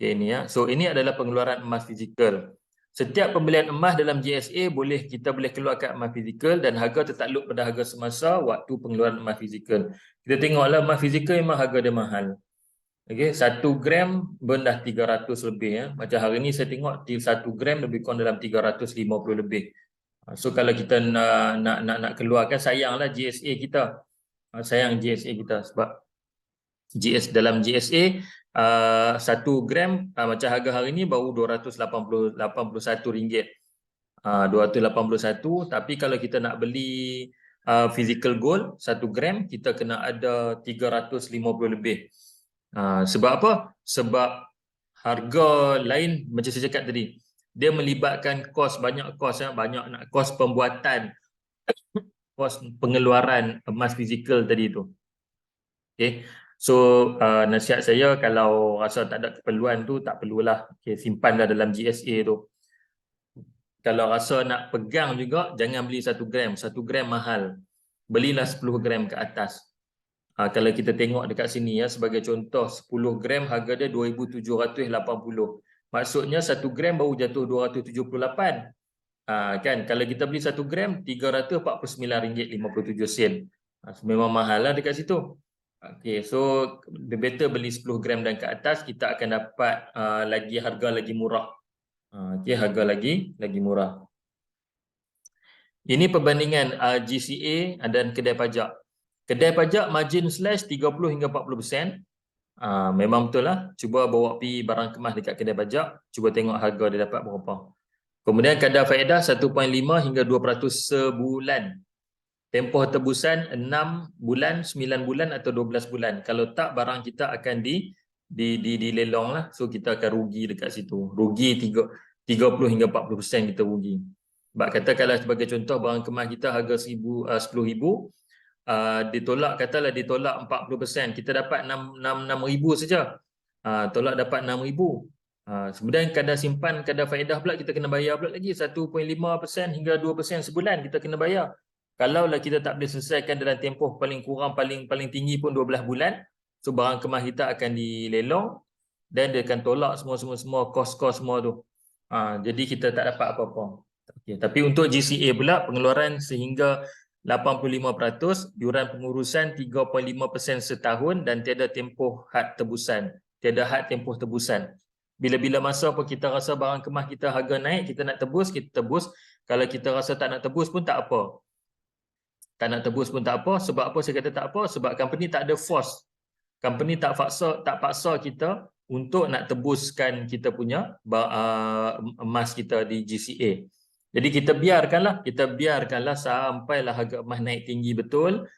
ini ya. So ini adalah pengeluaran emas fizikal. Setiap pembelian emas dalam GSA kita boleh keluarkan emas fizikal dan harga tertakluk pada harga semasa waktu pengeluaran emas fizikal. Kita tengoklah emas fizikal memang harga dia mahal. Okey, 1 gram pun dah 300 lebih ya. Macam hari ni saya tengok 1 gram lebih kurang dalam 350 lebih. So kalau kita nak keluarkan, sayanglah GSA kita. Sayang GSA kita sebab dalam GSA 1 gram macam harga hari ni baru RM281. 281, tapi kalau kita nak beli physical gold 1 gram kita kena ada 350 lebih. Sebab apa? Sebab harga lain macam saya cakap tadi, dia melibatkan banyak kos pembuatan, kos pengeluaran emas fizikal tadi tu. Okey. So nasihat saya, kalau rasa tak ada keperluan tu, tak perlulah. Okay, simpanlah dalam GSA tu. Kalau rasa nak pegang juga, jangan beli 1 gram. 1 gram mahal. Belilah 10 gram ke atas. Kalau kita tengok dekat sini ya, sebagai contoh, 10 gram harga dia 2,780. Maksudnya 1 gram baru jatuh 278. Kan, kalau kita beli 1 gram, RM349.57. Memang mahal lah dekat situ. Okay, so better beli 10 gram dan ke atas, kita akan dapat harga lagi murah. Okay, harga lagi murah. Ini perbandingan GCA dan kedai pajak. Kedai pajak margin slash 30 hingga 40%. Memang betul lah. Cuba bawa pergi barang kemas dekat kedai pajak, cuba tengok harga dia dapat berapa. Kemudian kadar faedah 1.5 hingga 2% sebulan. Tempoh tebusan 6 bulan, 9 bulan atau 12 bulan. Kalau tak, barang kita akan dilelong lah. So kita akan rugi dekat situ. Rugi 30 hingga 40% kita rugi. Sebab katakanlah sebagai contoh, barang kemas kita harga 10,000, ditolak 40%, kita dapat 6,000 saja. Tolak dapat 6,000. Kemudian kadar simpan, kadar faedah pula kita kena bayar pula lagi 1.5% hingga 2% sebulan kita kena bayar. Kalaulah kita tak boleh selesaikan dalam tempoh paling kurang, paling tinggi pun 12 bulan, so barang kemas kita akan dilelong dan dia akan tolak semua kos-kos semua tu. Jadi kita tak dapat apa-apa. Okay. Tapi untuk GCA pula, pengeluaran sehingga 85%, yuran pengurusan 3.5% setahun dan tiada tempoh had tebusan. Tiada had tempoh tebusan. Bila-bila masa apa kita rasa barang kemas kita harga naik, kita nak tebus, kita tebus. Kalau kita rasa tak nak tebus pun tak apa. Tak nak tebus pun tak apa. Sebab apa saya kata tak apa? Sebab company tak ada force. Company tak paksa kita untuk nak tebuskan kita punya emas kita di GCA. Jadi kita biarkanlah sampailah harga emas naik tinggi betul.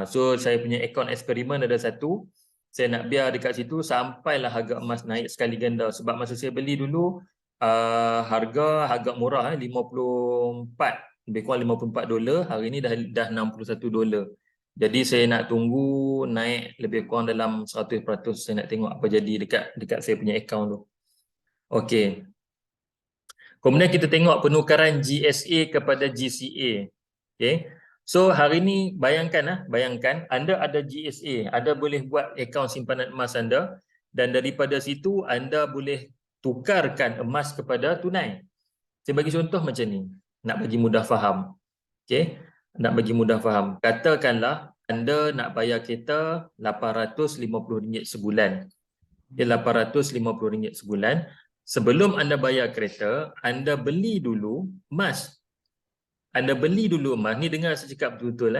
So saya punya account eksperimen ada satu. Saya nak biar dekat situ sampailah harga emas naik sekali ganda. Sebab masa saya beli dulu harga murah, 54, lebih kurang $54. Hari ni dah $61. Jadi saya nak tunggu naik lebih kurang dalam 100%. Saya nak tengok apa jadi dekat saya punya account tu. Okey. Kemudian kita tengok penukaran GSA kepada GCA. Okey. So hari ni bayangkan anda ada GSA, anda boleh buat akaun simpanan emas anda, dan daripada situ anda boleh tukarkan emas kepada tunai. Saya bagi contoh macam ni, nak bagi mudah faham. Okey, nak bagi mudah faham. Katakanlah anda nak bayar kereta RM850 sebulan. Okay, RM850 sebulan. Sebelum anda bayar kereta, anda beli dulu emas. Ni dengar saya cakap betul-betul.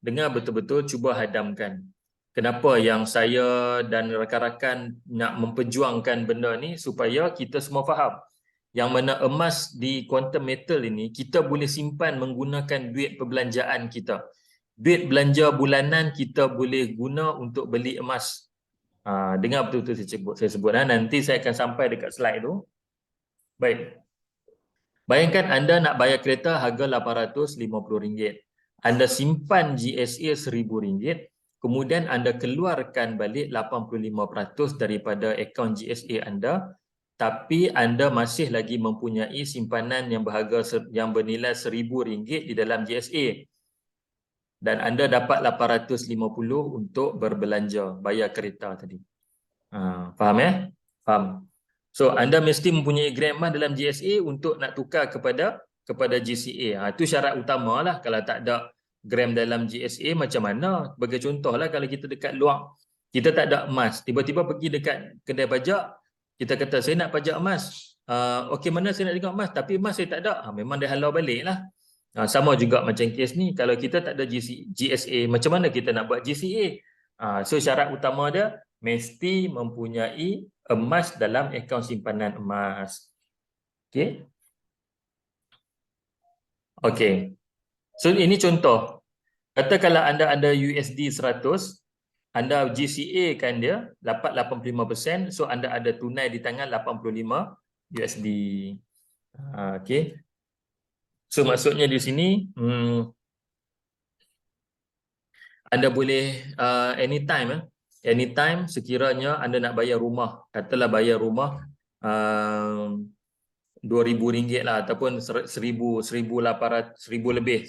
Dengar betul-betul, cuba hadamkan. Kenapa yang saya dan rakan-rakan nak memperjuangkan benda ni, supaya kita semua faham. Yang mana emas di quantum metal ini, kita boleh simpan menggunakan duit perbelanjaan kita. Duit belanja bulanan kita boleh guna untuk beli emas. Dengar betul-betul saya sebut. Nanti saya akan sampai dekat slide tu. Baik. Bayangkan anda nak bayar kereta harga RM850. anda simpan GSA RM1,000, kemudian anda keluarkan balik 85% daripada akaun GSA anda, tapi anda masih lagi mempunyai simpanan yang berharga yang bernilai RM1,000 di dalam GSA, dan anda dapat 850 untuk berbelanja, bayar kereta tadi. Faham ya? Faham. So anda mesti mempunyai gram emas dalam GSA untuk nak tukar kepada GCA. Itu syarat utama lah. Kalau tak ada gram dalam GSA macam mana? Bagi contoh lah, kalau kita dekat luar, kita tak ada emas, tiba-tiba pergi dekat kedai pajak, kita kata saya nak pajak emas. Okey, mana saya nak tengok emas, tapi emas saya tak ada. Memang dia halau balik lah. Sama juga macam kes ni, kalau kita tak ada GSA, macam mana kita nak buat GCA? So syarat utama dia mesti mempunyai emas dalam akaun simpanan emas. Okey. Okey. So ini contoh. Katakanlah anda ada USD 100, anda GCA kan dia dapat 85%, so anda ada tunai di tangan 85 USD. Okey. So maksudnya di sini anda boleh anytime sekiranya anda nak bayar rumah, katalah bayar rumah RM2,000 lah, ataupun $1,800 lebih,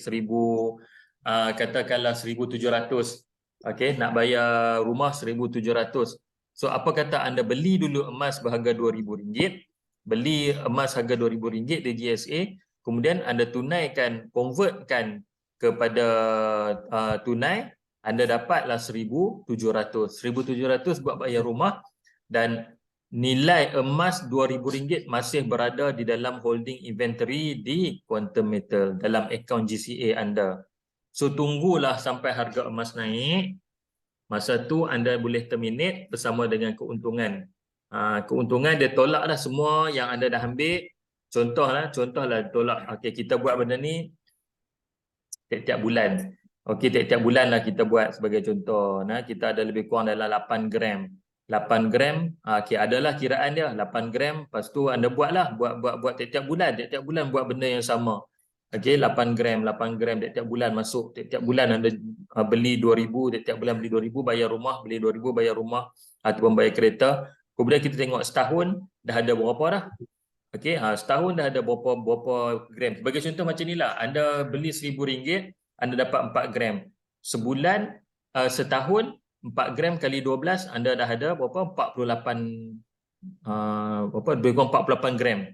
katakanlah 1,700. Okey, nak bayar rumah 1,700. So apa kata anda beli dulu emas berharga RM2,000, beli emas harga RM2,000 di GSA, kemudian anda tunaikan, convertkan kepada tunai, anda dapatlah 1,700. 1,700 buat bayar rumah, dan nilai emas RM2,000 masih berada di dalam holding inventory di Quantum Metal dalam akaun GCA anda. So tunggulah sampai harga emas naik. Masa tu anda boleh terminate bersama dengan keuntungan. Keuntungan dia tolaklah semua yang anda dah ambil. Contohlah tolak. Okey, kita buat benda ni tiap-tiap bulan. Okey, tiap-tiap bulan lah kita buat sebagai contoh. Kita ada lebih kurang dalam 8 gram. 8 gram, okey, adalah kiraan dia 8 gram, lepas tu anda buatlah, buat tiap-tiap bulan buat benda yang sama. Okey, 8 gram tiap-tiap bulan masuk, tiap-tiap bulan anda beli 2,000, tiap-tiap bulan beli 2,000, bayar rumah, beli 2,000, bayar rumah ataupun bayar kereta. Kemudian kita tengok setahun dah ada berapa dah. Okey, setahun dah ada berapa gram. Sebagai contoh macam inilah, anda beli RM1,000, anda dapat 4 gram. Sebulan, setahun 4 gram kali 12, anda dah ada berapa? 48 gram.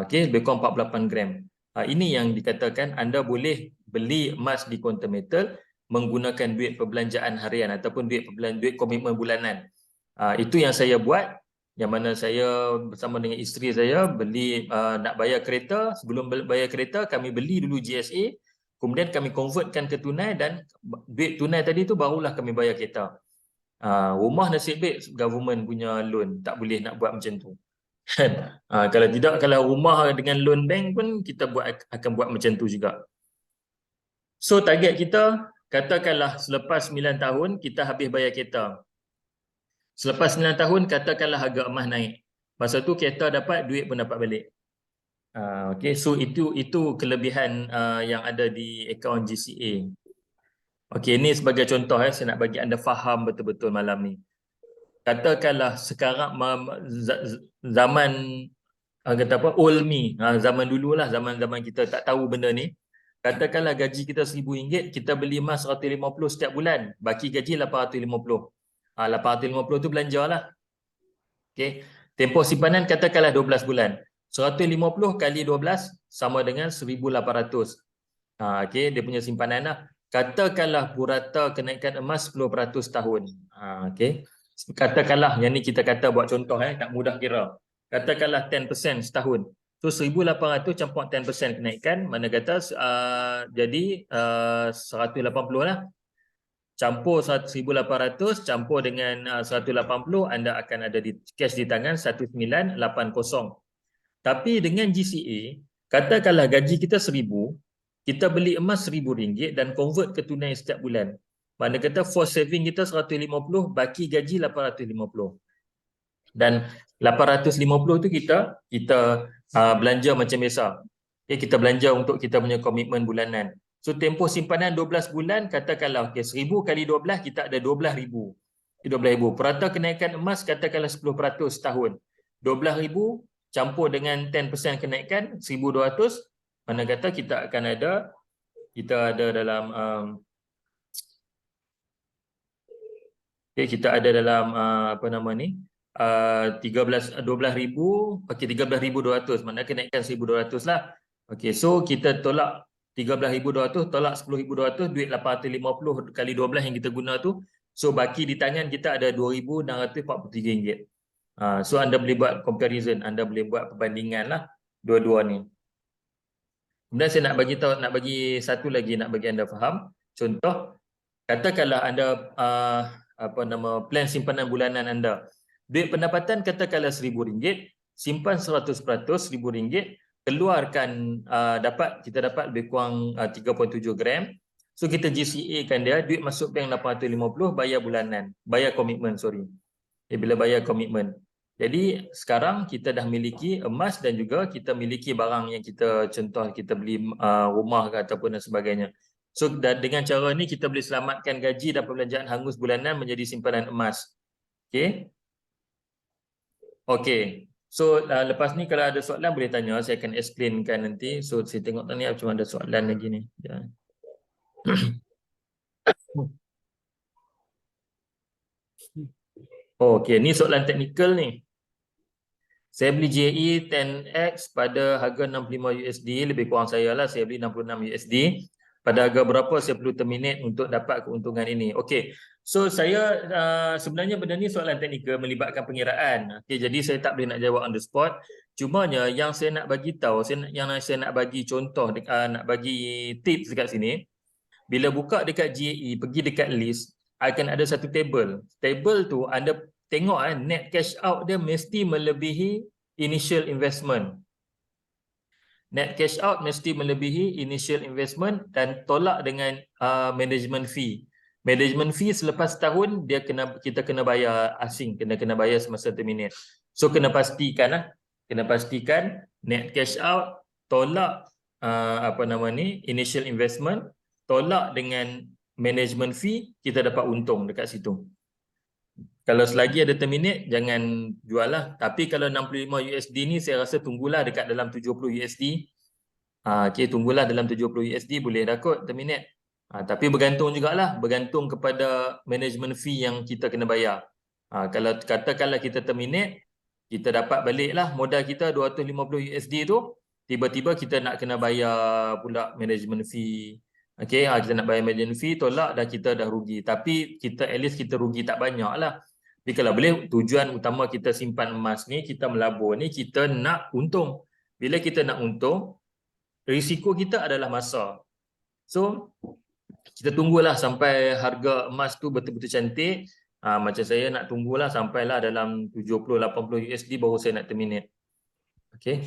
Okey, lebih kurang 48 gram. Ini yang dikatakan anda boleh beli emas di Quantum Metal menggunakan duit perbelanjaan harian ataupun duit komitmen bulanan. Itu yang saya buat, yang mana saya bersama dengan isteri saya beli, nak bayar kereta. Sebelum bayar kereta, kami beli dulu GSA, kemudian kami convertkan ke tunai, dan duit tunai tadi tu barulah kami bayar kereta. Rumah nasib baik government punya loan, tak boleh nak buat macam tu. Kalau tidak, kalau rumah dengan loan bank pun kita akan buat macam tu juga. So target kita, katakanlah selepas 9 tahun kita habis bayar kereta. Selepas 9 tahun katakanlah harga emas naik. Masa tu kereta dapat, duit pun dapat balik. Okay, so itu kelebihan yang ada di akaun GCA. Okay, ini sebagai contoh, saya nak bagi anda faham betul-betul malam ni. Katakanlah sekarang zaman kata apa, old me, zaman dululah, zaman kita tak tahu benda ni. Katakanlah gaji kita RM1,000, kita beli emas 150 setiap bulan, baki gaji 850. 850 tu belanjalah. Okay, tempoh simpanan katakanlah 12 bulan. 150 kali 12 sama dengan 1,800. Okay, dia punya simpanan lah. Katakanlah purata kenaikan emas 10% tahun. Okay, katakanlah, yang ni kita kata buat contoh, tak mudah kira. Katakanlah 10% setahun. So 1,800 campur 10% kenaikan, mana kata jadi 180 lah. Campur 1,800 campur dengan 180, anda akan ada di cash di tangan 1,980. Tapi dengan GCA, katakanlah gaji kita 1,000, kita beli emas RM1,000 dan convert ke tunai setiap bulan. Mana kata for saving kita 150, baki gaji 850. Dan 850 tu kita belanja macam biasa. Okay, kita belanja untuk kita punya komitmen bulanan. So tempoh simpanan 12 bulan, katakanlah okay, 1000 kali 12 kita ada 12,000. 12,000. Purata kenaikan emas katakanlah 10% tahun. 12,000 campur dengan 10% kenaikan 1,200, mana kata kita akan ada, kita ada dalam okay, kita ada dalam apa nama ni, 12,000, okey 13,200, maknanya kenaikan 1,200 lah. Okey, so kita tolak 13,200 tolak 10,200, duit 850 kali 12 yang kita guna tu. So baki di tangan kita ada RM2,643. So anda boleh buat comparison, anda boleh buat perbandingan lah dua-dua ni. Kemudian saya nak bagi tahu, nak bagi satu lagi, nak bagi anda faham. Contoh, katakanlah anda apa nama, plan simpanan bulanan anda. Duit pendapatan katakanlah RM1,000, simpan 100%, RM1,000, keluarkan kita dapat lebih kurang 3.7 gram. So kita GCA kan dia, duit masuk bank 850, bayar bulanan, bayar komitmen, bila bayar komitmen. Jadi sekarang kita dah miliki emas dan juga kita miliki barang yang kita, contoh kita beli rumah ke ataupun dan sebagainya. So dengan cara ni kita boleh selamatkan gaji dan perbelanjaan hangus bulanan menjadi simpanan emas. Okey. Okey. So lepas ni kalau ada soalan boleh tanya, saya akan explainkan nanti. So saya tengok tadi cuma ada soalan lagi ni. Ya. Okey, ni soalan teknikal ni. Saya beli JE 10X pada harga 65 USD, lebih kurang saya lah, saya beli 66 USD. Pada harga berapa saya perlu terminate untuk dapat keuntungan ini? Okey, so saya sebenarnya benda ni soalan teknikal melibatkan pengiraan. Okey, jadi saya tak boleh nak jawab on the spot. Cumanya yang saya nak bagi tahu, yang saya nak bagi contoh, nak bagi tips dekat sini. Bila buka dekat JE, pergi dekat list, akan ada satu table. Table tu anda tengok net cash out dia mesti melebihi initial investment. Net cash out mesti melebihi initial investment dan tolak dengan management fee. Management fee selepas tahun dia kita kena bayar asing, kena bayar semasa terminate. So kena pastikan net cash out tolak apa nama ni, initial investment, tolak dengan management fee, kita dapat untung dekat situ. Kalau selagi ada terminate, jangan jual lah. Tapi kalau 65 USD ni, saya rasa tunggulah dekat dalam 70 USD. Okay, tunggulah dalam 70 USD, boleh dah kot terminate. Tapi bergantung jugalah, bergantung kepada management fee yang kita kena bayar. Kalau katakanlah kita terminate, kita dapat balik lah modal kita 250 USD tu, tiba-tiba kita nak kena bayar pula management fee. Okay, kita nak bayar management fee, tolak dan kita dah rugi. Tapi kita at least kita rugi tak banyak lah. Jadi kalau boleh, tujuan utama kita simpan emas ni, kita melabur ni, kita nak untung. Bila kita nak untung, risiko kita adalah masa. So, kita tunggulah sampai harga emas tu betul-betul cantik. Macam saya nak tunggulah sampailah dalam 70-80 USD baru saya nak terminate. Okay.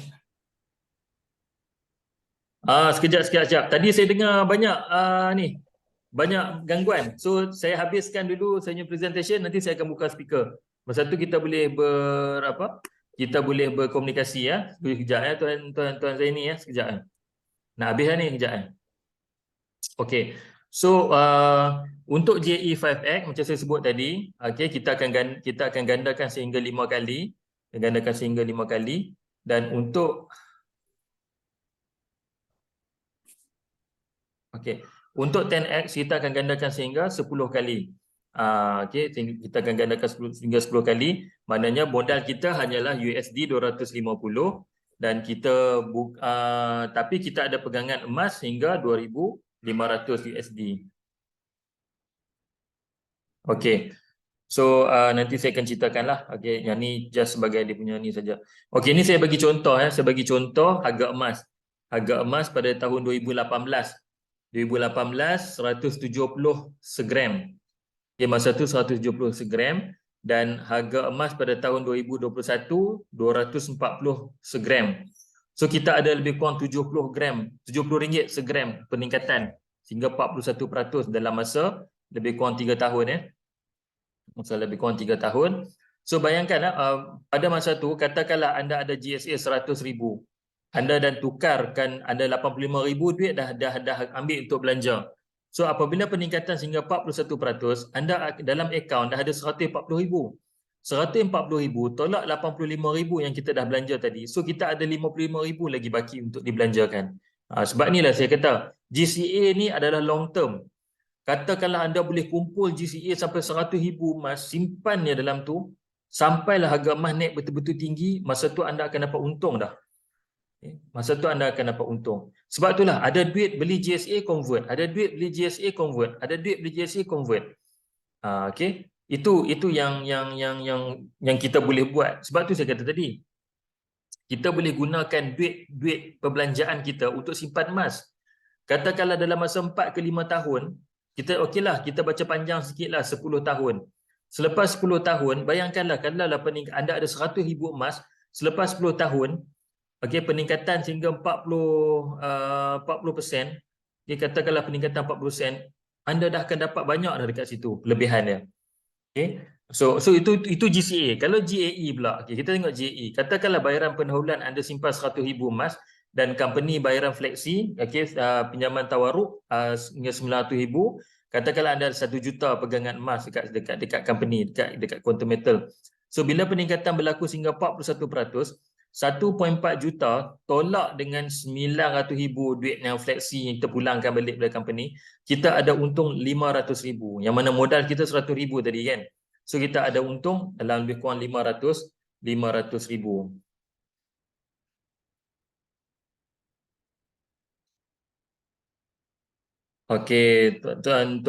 Sekejap. Tadi saya dengar banyak banyak gangguan. So saya habiskan dulu saya punya presentation, nanti saya akan buka speaker. Masa tu kita boleh kita boleh berkomunikasi ya. Sekejap ya tuan saya ni ya, sekejap. Nak habis ni sekejap. Okey. So untuk JE5X macam saya sebut tadi, okey, kita akan gandakan sehingga 5 kali. Gandakan sehingga 5 kali, dan untuk untuk 10X kita akan gandakan sehingga 10 kali. Okey, kita akan gandakan sehingga 10 kali. Maknanya modal kita hanyalah USD 250 dan kita tapi kita ada pegangan emas hingga 2,500 USD. Okey. So nanti saya akan ceritakanlah. Okey, yang ni just sebagai dia punya ni saja. Okey, ni saya bagi contoh saya bagi contoh harga emas. Harga emas pada tahun 2018 170 segram. Okay, masa tu 170 segram, dan harga emas pada tahun 2021 240 segram. So kita ada lebih kurang 70 ringgit segram peningkatan sehingga 41% dalam masa lebih kurang 3 tahun ya. Masa lebih kurang 3 tahun. So bayangkanlah pada masa tu katakanlah anda ada GSA 100,000. anda dan tukarkan, anda 85,000 duit dah ambil untuk belanja. So apabila peningkatan sehingga 41%, anda dalam akaun dah ada 140,000. 140,000 tolak 85,000 yang kita dah belanja tadi. So kita ada 55,000 lagi baki untuk dibelanjakan. Sebab inilah saya kata GCA ni adalah long term. Katakanlah anda boleh kumpul GCA sampai 100,000 emas, simpannya dalam tu sampailah harga emas naik betul-betul tinggi, masa tu anda akan dapat untung dah. Masa tu anda akan dapat untung. Sebab itulah ada duit beli GSA convert, ada duit beli GSA convert, ada duit beli GSA convert. Okey. Itu yang kita boleh buat. Sebab tu saya kata tadi, kita boleh gunakan duit perbelanjaan kita untuk simpan emas. Katakanlah dalam masa 4 ke 5 tahun, kita okeylah, kita baca panjang sikitlah 10 tahun. Selepas 10 tahun, bayangkanlah kalau anda ada 100,000 emas, selepas 10 tahun, okey, peningkatan sehingga 40%, okay, katakanlah peningkatan 40%, anda dah akan dapat banyak dah dekat situ lebihan dia. Okay. So itu GCA. Kalau GAE pula, okay, kita tengok GAE. Katakanlah bayaran pendahuluan anda simpan 100,000 emas dan company bayaran fleksi, okay, pinjaman tawaruk hingga 900,000. Katakanlah anda ada 1 juta pegangan emas dekat company, dekat Quantum Metal. So bila peningkatan berlaku sehingga 41%, 1.4 juta tolak dengan 900,000 duit yang fleksi yang kita pulangkan balik dari company, kita ada untung 500,000. Yang mana modal kita 100,000 tadi kan. So kita ada untung dalam lebih kurang 500,000. Okey, Tuan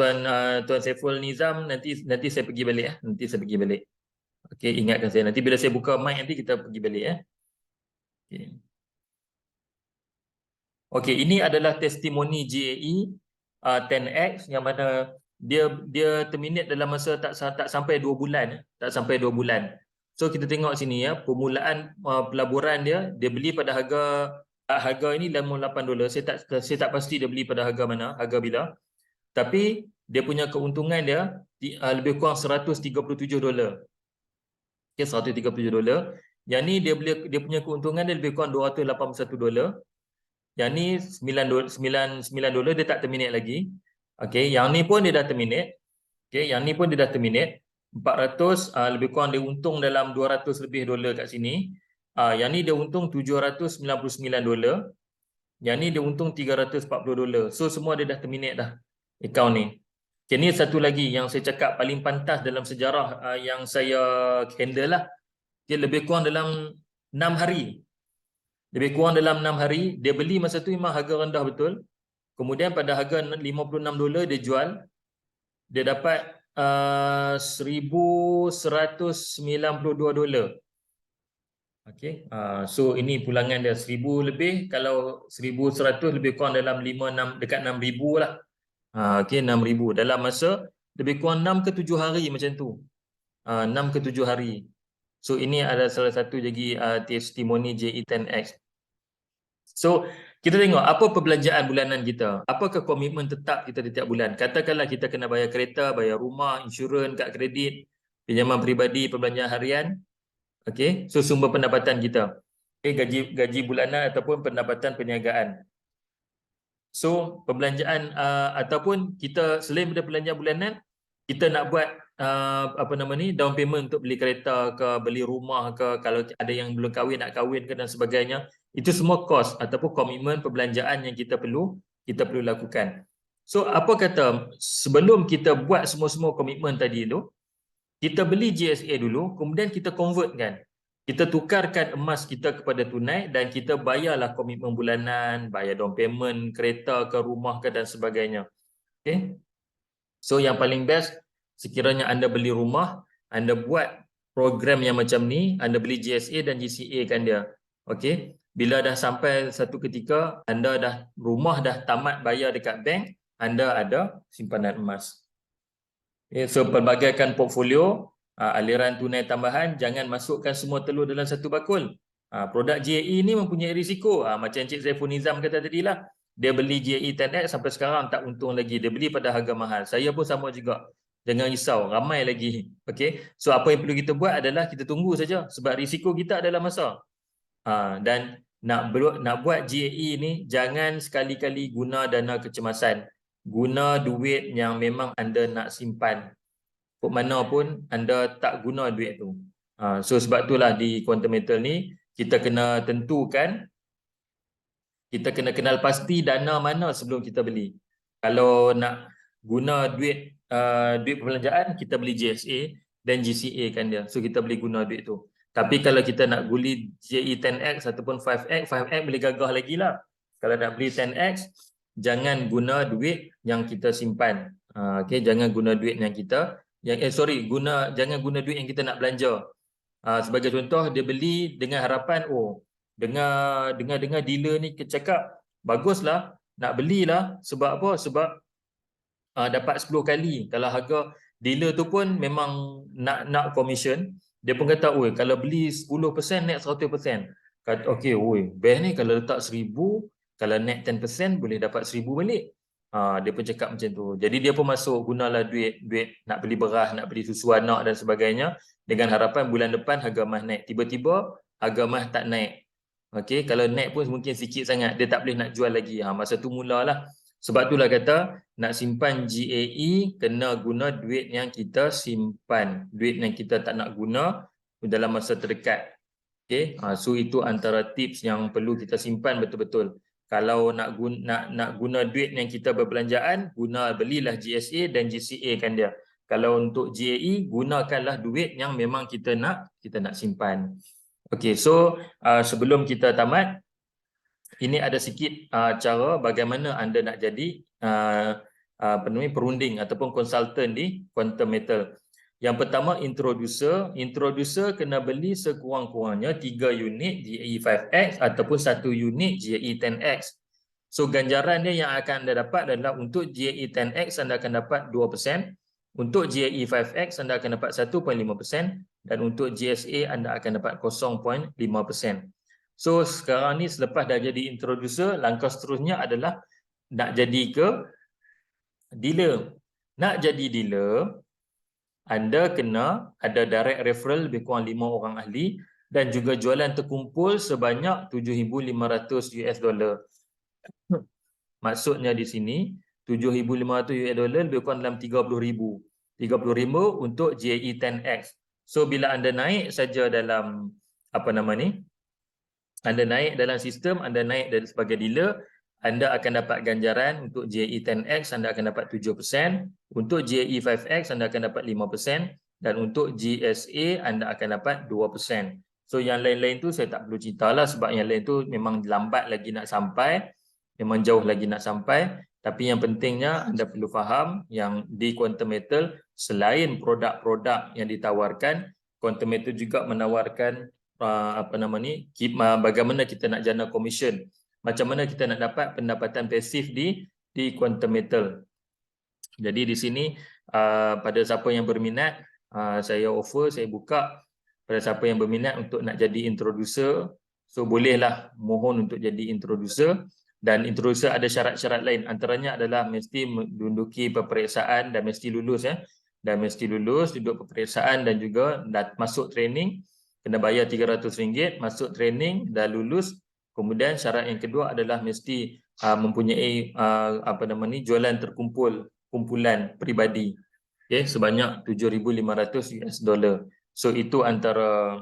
Saiful Nizam, nanti saya pergi balik ya. Nanti saya pergi balik. Okey, ingatkan saya nanti bila saya buka mic nanti kita pergi balik ya. Okey, ini adalah testimoni GAE 10X yang mana dia terminate dalam masa tak sampai 2 bulan, tak sampai 2 bulan. So kita tengok sini ya, permulaan pelaburan dia beli pada harga ini $8. Saya tak pasti dia beli pada harga mana, harga bila. Tapi dia punya keuntungan dia lebih kurang $137. Okey, $137. Yang ni dia punya keuntungan dia lebih kurang $281. Yang ni $9 dia tak terminate lagi. Okey, yang ni pun dia dah terminate. Okey, yang ni pun dia dah terminate. 400 lebih kurang dia untung dalam $200 lebih kat sini. Yang ni dia untung $799. Yang ni dia untung $340. So semua dia dah terminate dah akaun ni. Okay, ni satu lagi yang saya cakap paling pantas dalam sejarah yang saya handle lah. Okay, lebih kurang dalam 6 hari. Lebih kurang dalam 6 hari, dia beli masa tu memang harga rendah betul. Kemudian pada harga $56 dia jual. Dia dapat $1,192. Okey. So ini pulangan dia 1,000 lebih, kalau 1,100 lebih kurang dalam 5-6 dekat 6,000 lah. Okey, 6,000 dalam masa lebih kurang 6 ke 7 hari macam tu. 6 ke 7 hari. So ini adalah salah satu lagi testimoni JE10X. So kita tengok apa perbelanjaan bulanan kita. Apakah komitmen tetap kita di tiap bulan. Katakanlah kita kena bayar kereta, bayar rumah, insurans, kad kredit, pinjaman peribadi, perbelanjaan harian. Okey, so sumber pendapatan kita. Okey, gaji bulanan ataupun pendapatan perniagaan. So perbelanjaan ataupun kita selain daripada perbelanjaan bulanan, kita nak buat down payment untuk beli kereta ke, beli rumah ke, kalau ada yang belum kahwin nak kahwin ke dan sebagainya. Itu semua kos ataupun komitmen perbelanjaan yang kita perlu lakukan. So apa kata sebelum kita buat semua komitmen tadi tu, kita beli GSA dulu, kemudian kita convertkan. Kita tukarkan emas kita kepada tunai dan kita bayarlah komitmen bulanan, bayar down payment kereta ke, rumah ke dan sebagainya. Okay. So yang paling best, sekiranya anda beli rumah, anda buat program yang macam ni, anda beli GSA dan GCA kan dia. Okey, bila dah sampai satu ketika rumah dah tamat bayar dekat bank, anda ada simpanan emas. Okay, so pelbagaikan portfolio, aliran tunai tambahan, jangan masukkan semua telur dalam satu bakul. Produk GAE ni mempunyai risiko. Macam Encik Saiful Nizam kata tadilah, dia beli GAE 10X sampai sekarang tak untung lagi. Dia beli pada harga mahal. Saya pun sama juga. Jangan risau, ramai lagi. Okey. So apa yang perlu kita buat adalah kita tunggu saja sebab risiko kita adalah masa. Dan nak buat GAE ni jangan sekali-kali guna dana kecemasan. Guna duit yang memang anda nak simpan. Kok mana pun anda tak guna duit tu. So sebab itulah di quantum metal ni kita kena tentukan, kita kena kenal pasti dana mana sebelum kita beli. Kalau nak guna duit perbelanjaan, kita beli GSA dan GCA kan dia. So kita boleh guna duit tu. Tapi kalau kita nak beli JE 10X ataupun 5X boleh gagah lagi lah. Kalau nak beli 10X, jangan guna duit yang kita simpan. Okay, jangan guna duit yang kita jangan guna duit yang kita nak belanja. Sebagai contoh, dia beli dengan harapan, dengar dealer ni cakap baguslah, nak belilah. Sebab apa? Sebab dapat 10 kali. Kalau harga dealer tu pun memang nak commission, dia pun kata, kalau beli 10% net 100%. Kata, okey, best ni kalau letak 1000, kalau net 10% boleh dapat 1000 balik. Dia pun cakap macam tu. Jadi dia pun masuk, gunalah duit nak beli beras, nak beli susu anak dan sebagainya, dengan harapan bulan depan harga emas naik. Tiba-tiba harga emas tak naik. Okey, kalau naik pun mungkin sikit sangat, dia tak boleh nak jual lagi. Masa tu mulalah. Sebab itulah kata nak simpan GAE kena guna duit yang kita simpan, duit yang kita tak nak guna dalam masa terdekat. Okey, so itu antara tips yang perlu kita simpan betul-betul. Kalau nak guna duit yang kita berbelanjaan, belilah GSA dan GCA kan dia. Kalau untuk GAE, gunakanlah duit yang memang kita nak simpan. Okey, so sebelum kita tamat, ini ada sikit cara bagaimana anda nak jadi perunding ataupun konsultan di quantum metal. Yang pertama, introducer. Introducer kena beli sekurang-kurangnya 3 unit GAE 5X ataupun 1 unit GAE 10X. So ganjaran dia yang akan anda dapat adalah untuk GAE 10X anda akan dapat 2%, untuk GAE 5X anda akan dapat 1.5%, dan untuk GSA anda akan dapat 0.5%. So sekarang ni selepas dah jadi introducer, langkah seterusnya adalah nak jadi ke dealer. Nak jadi dealer, anda kena ada direct referral lebih kurang 5 orang ahli dan juga jualan terkumpul sebanyak $7,500. Maksudnya di sini $7,500 lebih kurang dalam 30,000. 30,000 untuk GAE 10X. So bila anda naik saja dalam anda naik dalam sistem, anda naik dari sebagai dealer, anda akan dapat ganjaran. Untuk GAE 10X anda akan dapat 7%, untuk GAE 5X anda akan dapat 5%, dan untuk GSA anda akan dapat 2%. So yang lain-lain tu saya tak perlu cerita lah, sebab yang lain tu memang lambat lagi nak sampai, memang jauh lagi nak sampai. Tapi yang pentingnya anda perlu faham yang di quantum metal, selain produk-produk yang ditawarkan, quantum metal juga menawarkan bagaimana kita nak jana komisen, macam mana kita nak dapat pendapatan pasif di quantum metal. Jadi di sini pada siapa yang berminat, saya buka pada siapa yang berminat untuk nak jadi introducer. So bolehlah mohon untuk jadi introducer, dan introducer ada syarat-syarat lain, antaranya adalah mesti menduduki peperiksaan dan mesti lulus duduk peperiksaan dan juga masuk training. Kena bayar RM300, masuk training, dah lulus. Kemudian syarat yang kedua adalah mesti mempunyai jualan kumpulan peribadi, sebanyak $7,500. So itu antara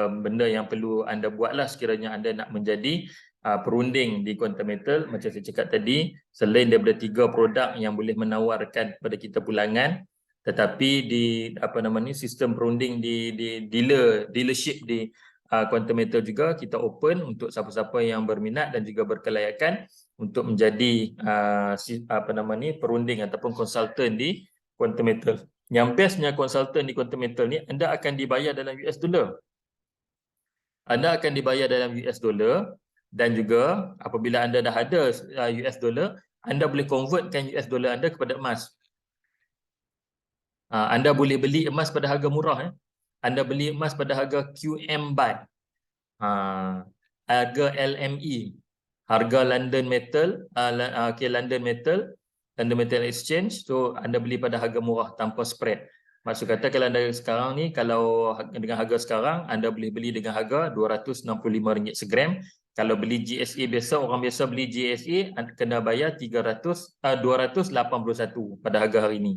benda yang perlu anda buatlah sekiranya anda nak menjadi perunding di quantum metal. Macam saya cakap tadi, selain daripada 3 produk yang boleh menawarkan kepada kita pulangan, tetapi di sistem perunding di dealership di quantum metal juga kita open untuk siapa-siapa yang berminat dan juga berkelayakan untuk menjadi perunding ataupun konsultan di quantum metal. Yang bestnya konsultan di quantum metal ni, anda akan dibayar dalam US dollar. Anda akan dibayar dalam US dollar, dan juga apabila anda dah ada US dollar, anda boleh convertkan US dollar anda kepada emas. Anda boleh beli emas pada harga murah. Anda beli emas pada harga QM Baht, harga LME, harga London Metal, London Metal Exchange. So anda beli pada harga murah tanpa spread. Maksud kata kalau anda sekarang ni, kalau dengan harga sekarang, anda boleh beli dengan harga RM265 segram. Kalau beli GSA biasa, orang biasa beli GSA kena bayar 281 pada harga hari ini.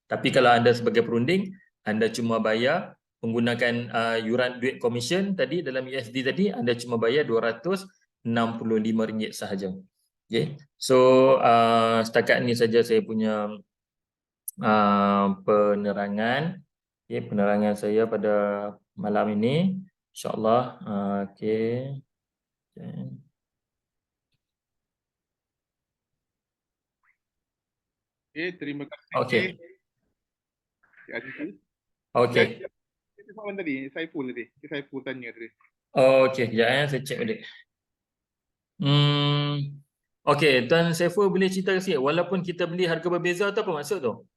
Tapi kalau anda sebagai perunding, anda cuma bayar menggunakan yuran duit komisen tadi dalam USD tadi, anda cuma bayar RM265 sahaja. Okay. So setakat ni saja saya punya penerangan, penerangan saya pada malam ini, InsyaAllah. Okay.
Terima kasih.
Okay.
Okay.
Okay.
Soalan tadi, Saiful tanya tadi.
Okay, sekejap saya cek balik. Okay, Tuan Saiful boleh cerita sikit, walaupun kita beli harga berbeza tu apa maksud tu?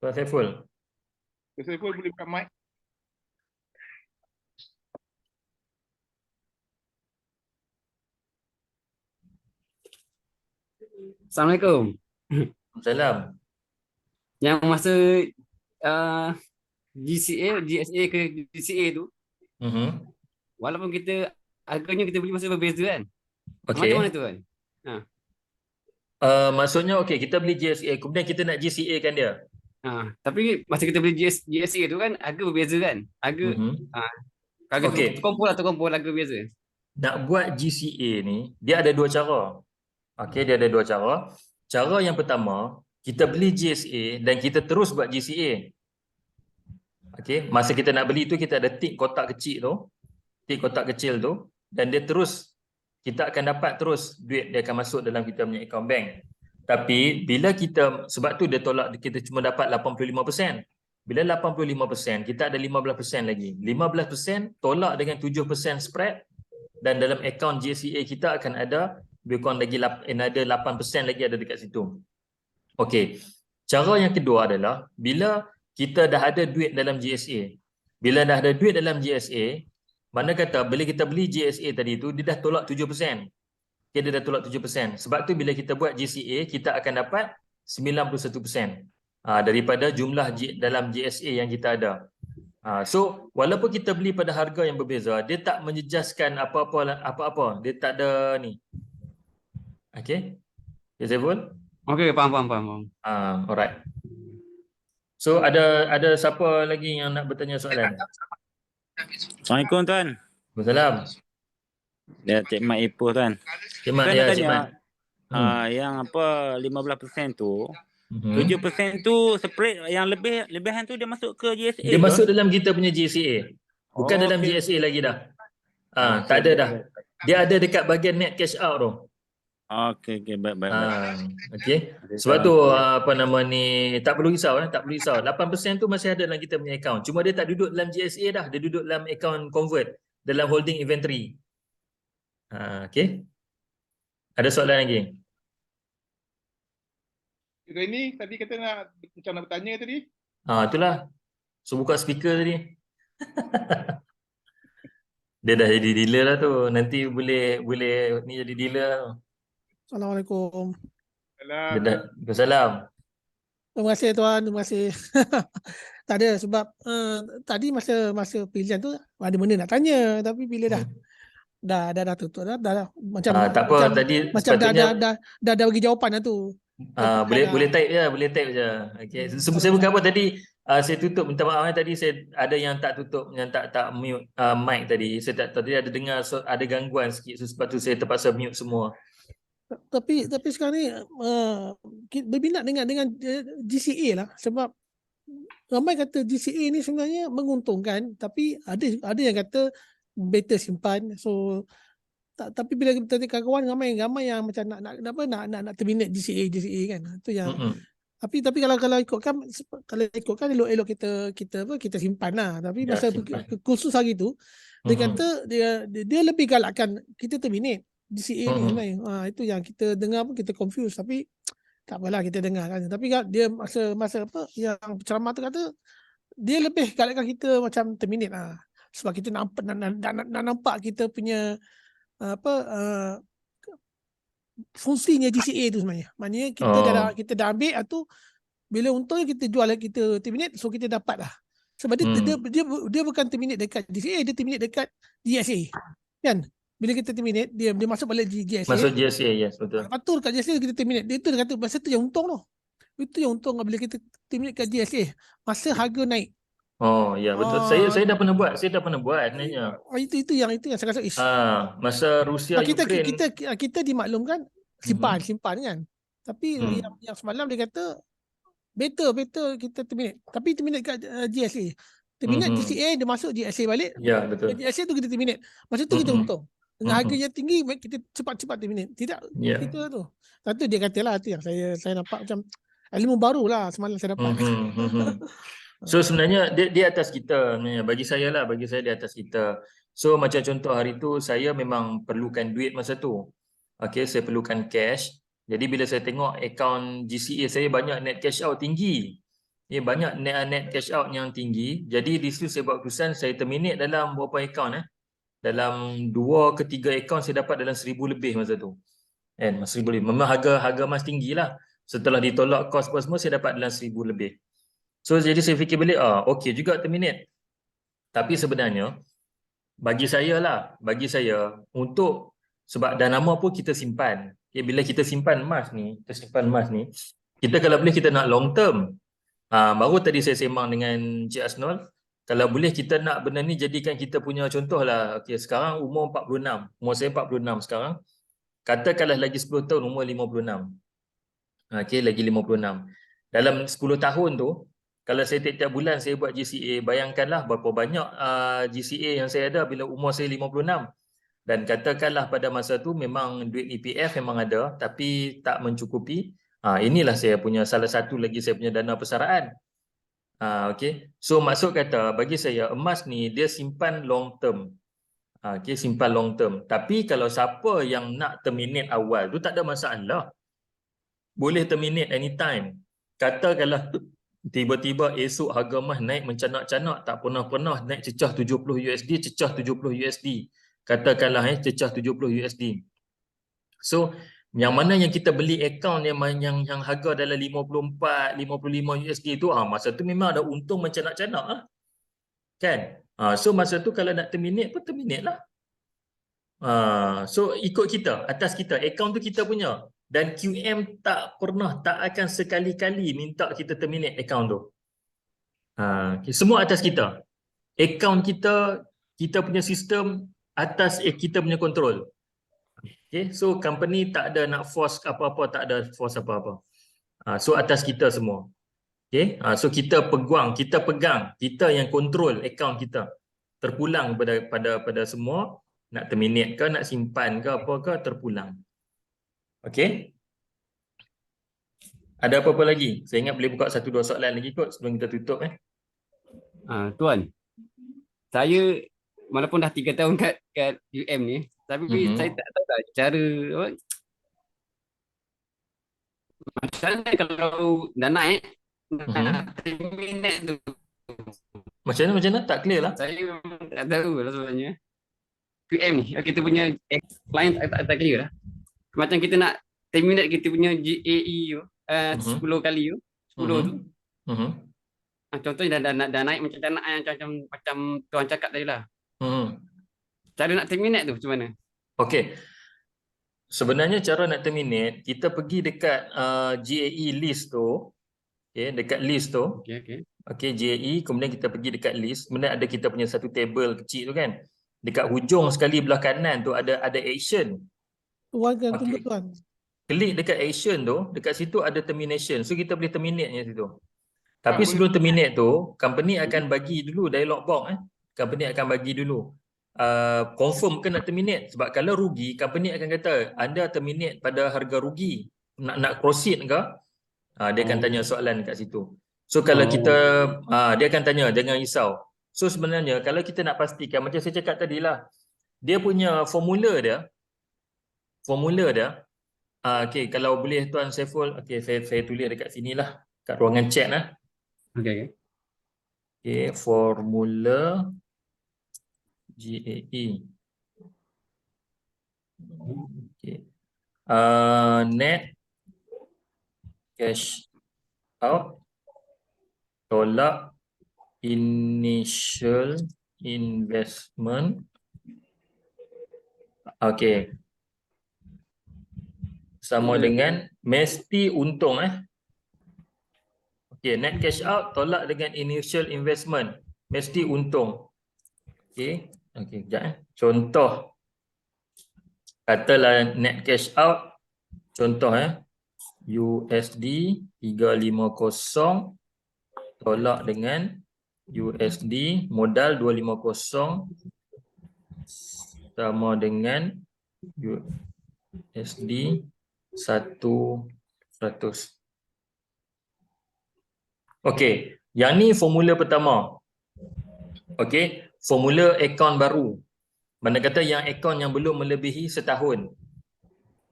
Tuan Saiful.
Saiful boleh buka mic?
Assalamualaikum.
Salam.
Yang masa GSA ke GCA tu, walaupun harganya kita beli masa berbeza kan?
Okay.
Macam mana tu kan?
Maksudnya okay, kita beli GSA, kemudian kita nak GCA kan dia.
Tapi masa kita beli GSA tu kan, harga berbeza kan? Harga
Okay.
terkumpul harga berbeza.
Nak buat GCA ni, dia ada dua cara. Okay, dia ada dua cara. Cara yang pertama, kita beli GSA dan kita terus buat GCA. Okay, masa kita nak beli tu, kita ada tik kotak kecil tu. Tik kotak kecil tu. Dan dia terus, kita akan dapat terus duit dia akan masuk dalam kita punya account bank. Tapi, bila kita, sebab tu dia tolak, kita cuma dapat 85%. Bila 85%, kita ada 15% lagi. 15% tolak dengan 7% spread. Dan dalam account GCA kita akan ada lebih kurang lagi another 8% lagi ada dekat situ. Okey. Cara yang kedua adalah bila kita dah ada duit dalam GSA. Bila dah ada duit dalam GSA, mana kata bila kita beli GSA tadi tu dia dah tolak 7%. Okay, dia dah tolak 7%. Sebab tu bila kita buat GCA, kita akan dapat 91% daripada jumlah dalam GSA yang kita ada. So walaupun kita beli pada harga yang berbeza, dia tak menjejaskan apa-apa. Dia tak ada ni. Okay, ya Zaiful?
Okay, faham.
Alright. So ada siapa lagi yang nak bertanya soalan?
Assalamualaikum Tuan.
Waalaikumsalam.
Ya, Cik Mat Ipoh Tuan.
Cik Mat,
Tuan
ya
nak
Cik
tanya,
Mat.
yang 15% tu, 7% tu spread yang lebihan tu dia masuk ke GSA
Dia
ke?
masuk dalam kita punya GSA. Bukan dalam
okey.
GSA lagi dah. Tak ada dah. Dia ada dekat bahagian net cash out tu.
Okey, baik.
Okey. Sebab tu tak perlu risau, tak perlu risau. 8% tu masih ada dalam kita punya account. Cuma dia tak duduk dalam GSA dah, dia duduk dalam account convert, dalam holding inventory. Okey. Ada soalan lagi?
Ini tadi kata nak bertanya tadi.
Itulah. So buka speaker tadi. Dia dah jadi dealer lah tu. Nanti boleh ni jadi dealer.
Assalamualaikum.
Waalaikumsalam.
Terima kasih Tuan, terima kasih. Tak ada sebab tadi masa pilihan tu ada benda nak tanya, tapi bila dah tutup dah macam
tak apa, tadi
macam
sepatutnya
dah bagi jawapan dah tu.
Boleh type je. Okey. Saya bukan apa tadi, saya tutup, minta maaf tadi saya ada yang tak tutup, yang tak mute mic tadi. Saya tak tadi ada dengar ada gangguan sikit, sebab tu saya terpaksa mute semua.
Tapi sekarang ni berminat dengan GCA lah, sebab ramai kata GCA ni sebenarnya menguntungkan, tapi ada yang kata better simpan. So tapi bila kita kawan ramai yang macam nak terminate GCA kan. Itu yang tapi kalau ikutkan elok kita simpan lah. Tapi masa khusus hari tu dia kata dia lebih galakkan kita terminate GCA ni sebenarnya. Itu yang kita dengar pun kita confuse, tapi tak apalah kita dengar kan. Tapi dia masa yang ceramah tu kata dia lebih galakkan kita macam terminate lah. Sebab kita nak nampak kita punya fungsinya GCA tu sebenarnya. Maknanya kita dah ambil tu bila untungnya kita jual, kita terminate, so kita dapat lah. Sebab dia bukan terminate dekat GCA, dia terminate dekat GSA. Kan? Bila kita terminate, dia masuk balik GSA.
Masuk GSA, yes, betul.
Lepas tu kat GSA kita terminate. Dia tu dia kata masa tu yang untung tu. Itu yang untung bila kita terminate kat GSA. Masa harga naik.
Oh, ya, betul. Saya dah pernah buat. Saya dah pernah buat sebenarnya.
Itu yang saya rasa
Masa Rusia Ukraine.
Kita dimaklumkan simpan kan. Tapi yang semalam dia kata better kita terminate. Tapi terminate kat GSA. Terminate GCA, dia masuk GSA balik.
Ya, betul.
GSA tu kita terminate. Masa tu kita untung. Dengan harga yang tinggi, kita cepat-cepat terminate. Tidak, kita tu. Satu dia katalah tu yang saya nampak macam ilmu baru lah semalam saya dapat.
So sebenarnya dia atas kita sebenarnya. Bagi saya di atas kita. So macam contoh hari tu saya memang perlukan duit masa tu. Okay, saya perlukan cash. Jadi bila saya tengok akaun GCA saya banyak net cash out tinggi. Banyak net cash out yang tinggi. Jadi di situ saya buat keputusan saya terminate dalam berapa akaun dalam 2 ke 3 akaun saya dapat dalam 1,000 lebih masa tu. Kan, 1,000 lebih. Memang harga emas tinggi lah. Setelah ditolak kos semua saya dapat dalam 1,000 lebih. So jadi saya fikir balik, okey juga terminate. Tapi sebenarnya bagi saya untuk sebab dah lama pun kita simpan. Bila kita simpan emas ni, kita kalau boleh kita nak long term. Baru tadi saya sembang dengan Cik Asnol, kalau boleh kita nak benda ni jadikan kita punya contoh lah. Okey, sekarang umur 46. Umur saya 46 sekarang. Katakanlah lagi 10 tahun umur 56. Okey, lagi 56. Dalam 10 tahun tu, kalau saya tiap-tiap bulan saya buat GCA, bayangkanlah berapa banyak GCA yang saya ada bila umur saya 56. Dan katakanlah pada masa tu memang duit EPF memang ada tapi tak mencukupi. Inilah saya punya salah satu lagi saya punya dana persaraan. Okey. So maksud kata bagi saya emas ni dia simpan long term. Okey, simpan long term. Tapi kalau siapa yang nak terminate awal tu tak ada masalah. Boleh terminate anytime. Katakanlah tiba-tiba esok harga emas naik mencanak-canak, tak pernah naik cecah 70 USD, cecah 70 USD. Katakanlah cecah 70 USD. So yang mana yang kita beli akaun yang harga dalam 54, 55 USD tu, masa tu memang ada untung mencanak-canak kan. So masa tu kalau nak terminate pun terminate lah. So ikut kita, atas kita, akaun tu kita punya. Dan QM tak akan sekali-kali minta kita terminate akaun tu. Semua atas kita. Akaun kita punya sistem atas kita punya kontrol. Okay, so company tak ada nak force apa-apa, tak ada force apa-apa. So atas kita semua. Okay, so kita pegang, kita yang kontrol akaun kita. Terpulang pada semua, nak terminate ke, nak simpan ke apa ke, terpulang. Okay. Ada apa-apa lagi? Saya ingat boleh buka 1-2 soalan lagi kot sebelum kita tutup.
Tuan, saya walaupun dah 3 tahun kat UM ni, tapi saya tak tahu lah cara macam mana kalau dah naik terminate tu.
Macam mana? Tak clear lah.
Saya tak tahu lah sebenarnya. QM ni, kita punya client tak clear lah. Macam kita nak terminate kita punya GAE tu 10 kali tu, 10 tu. Contohnya dah naik macam tuan cakap tadi lah. Cara nak terminate tu macam mana?
Okey. Sebenarnya cara nak terminate, kita pergi dekat GAE list tu. Okey, dekat list tu. Okey, GAE, kemudian kita pergi dekat list. Kemudian ada kita punya satu table kecil tu kan. Dekat hujung sekali belah kanan tu ada action.
Tunggu tuan.
Klik dekat action tu, dekat situ ada termination. So kita boleh terminate nya situ. Tapi sebelum terminate tu, company akan bagi dulu dialog box Company akan bagi dulu confirm ke nak terminate. Sebab kalau rugi, company akan kata anda terminate pada harga rugi. Nak proceed ke? Dia akan tanya soalan kat situ. So kalau kita dia akan tanya, jangan risau. So sebenarnya kalau kita nak pastikan macam saya cakap tadi lah, dia punya formula dia. Okey, kalau boleh Tuan Saiful, okey saya tulis dekat sinilah kat ruangan chat lah.
Okey,
formula GAE. Okey. Net cash out tolak initial investment. Okey. Sama dengan mesti untung Okey, net cash out tolak dengan initial investment, mesti untung. Okey. Okey, kejap Contoh. Katalah net cash out, contoh USD 350 tolak dengan USD modal 250 sama dengan USD 100. Okey, yang ni formula pertama. Okey, formula akaun baru. Mana kata yang akaun yang belum melebihi setahun.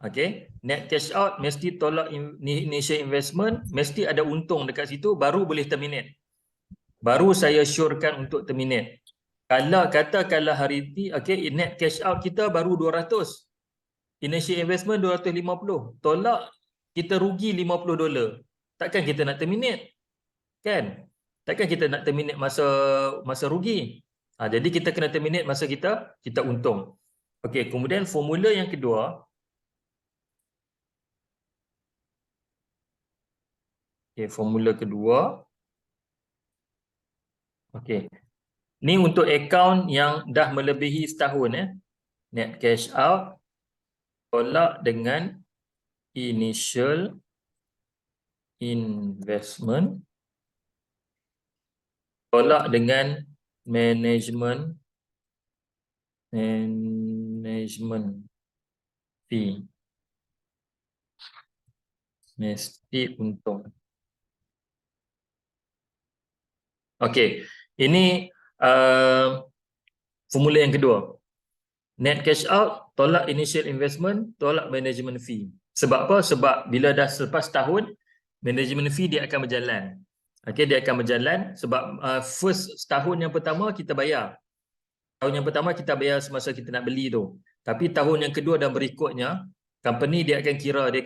Okey, net cash out mesti tolak initial investment, mesti ada untung dekat situ baru boleh terminate. Baru saya syorkan untuk terminate. Kalau katakanlah hari ini, okey, net cash out kita baru 200. Initial investment 250. Tolak kita rugi $50. Takkan kita nak terminate? Kan? Takkan kita nak terminate masa rugi? Jadi kita kena terminate masa kita untung. Okey, kemudian formula yang kedua. Okey, formula kedua. Okey. Ni untuk akaun yang dah melebihi setahun Net cash out tolak dengan initial investment tolak dengan management fee. Mesti untung. Okey, ini formula yang kedua. Net cash out tolak initial investment, tolak management fee. Sebab apa? Sebab bila dah selepas tahun, management fee dia akan berjalan. Okey, dia akan berjalan sebab first tahun yang pertama kita bayar. Tahun yang pertama kita bayar semasa kita nak beli tu. Tapi tahun yang kedua dan berikutnya, company dia akan kira, dia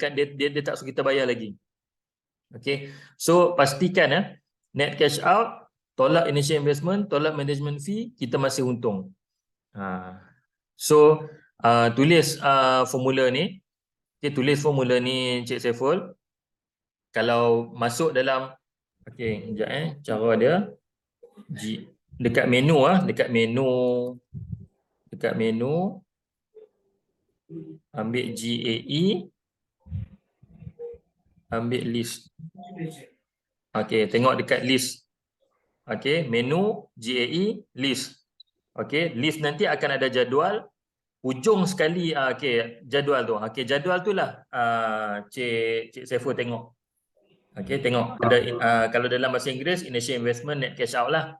tak suruh kita bayar lagi. Okey. So pastikan net cash out, tolak initial investment, tolak management fee, kita masih untung. So tulis formula ni. Okey, tulis formula ni Cik Saiful. Kalau masuk dalam kejap cara dia dekat menu ambil GAE, ambil list. Okey, tengok dekat list. Okey, menu GAE list. Okey, list nanti akan ada jadual. Ujung sekali okey, jadual tu. Okey, jadual tu lah Cik Saiful tengok. Okey, tengok ada kalau dalam bahasa Inggeris initial investment, net cash out lah.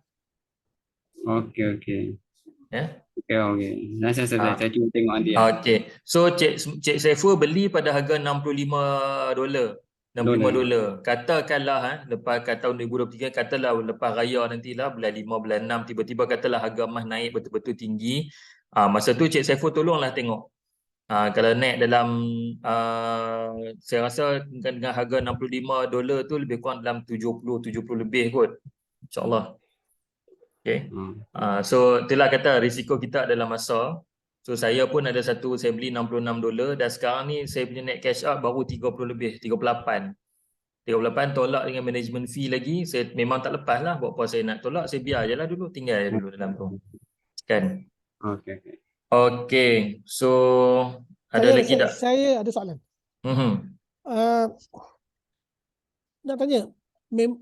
Okey.
Ya.
Okey. Saya cuba tengok nanti.
Okey. So Cik Saiful beli pada harga $65. $65. Katakanlah lepas tahun 2023, katalah lepas raya nantilah bulan 5 bulan 6 tiba-tiba katalah harga emas naik betul-betul tinggi. Masa tu Cik Saiful tolonglah tengok. Kalau naik dalam saya rasa dengan harga $65 tu lebih kurang dalam 70 lebih kot. InsyaAllah. Okay. So itulah kata risiko kita adalah masa. So saya pun ada satu, saya beli $66 dan sekarang ni saya punya net cash out baru 30 lebih, 38 tolak dengan management fee lagi. Saya memang tak lepas lah. Buat apa saya nak tolak, saya biar je lah dulu, tinggal je dulu dalam tu. Kan? Okey. So ada lagi tak?
Saya ada soalan. Nak tanya,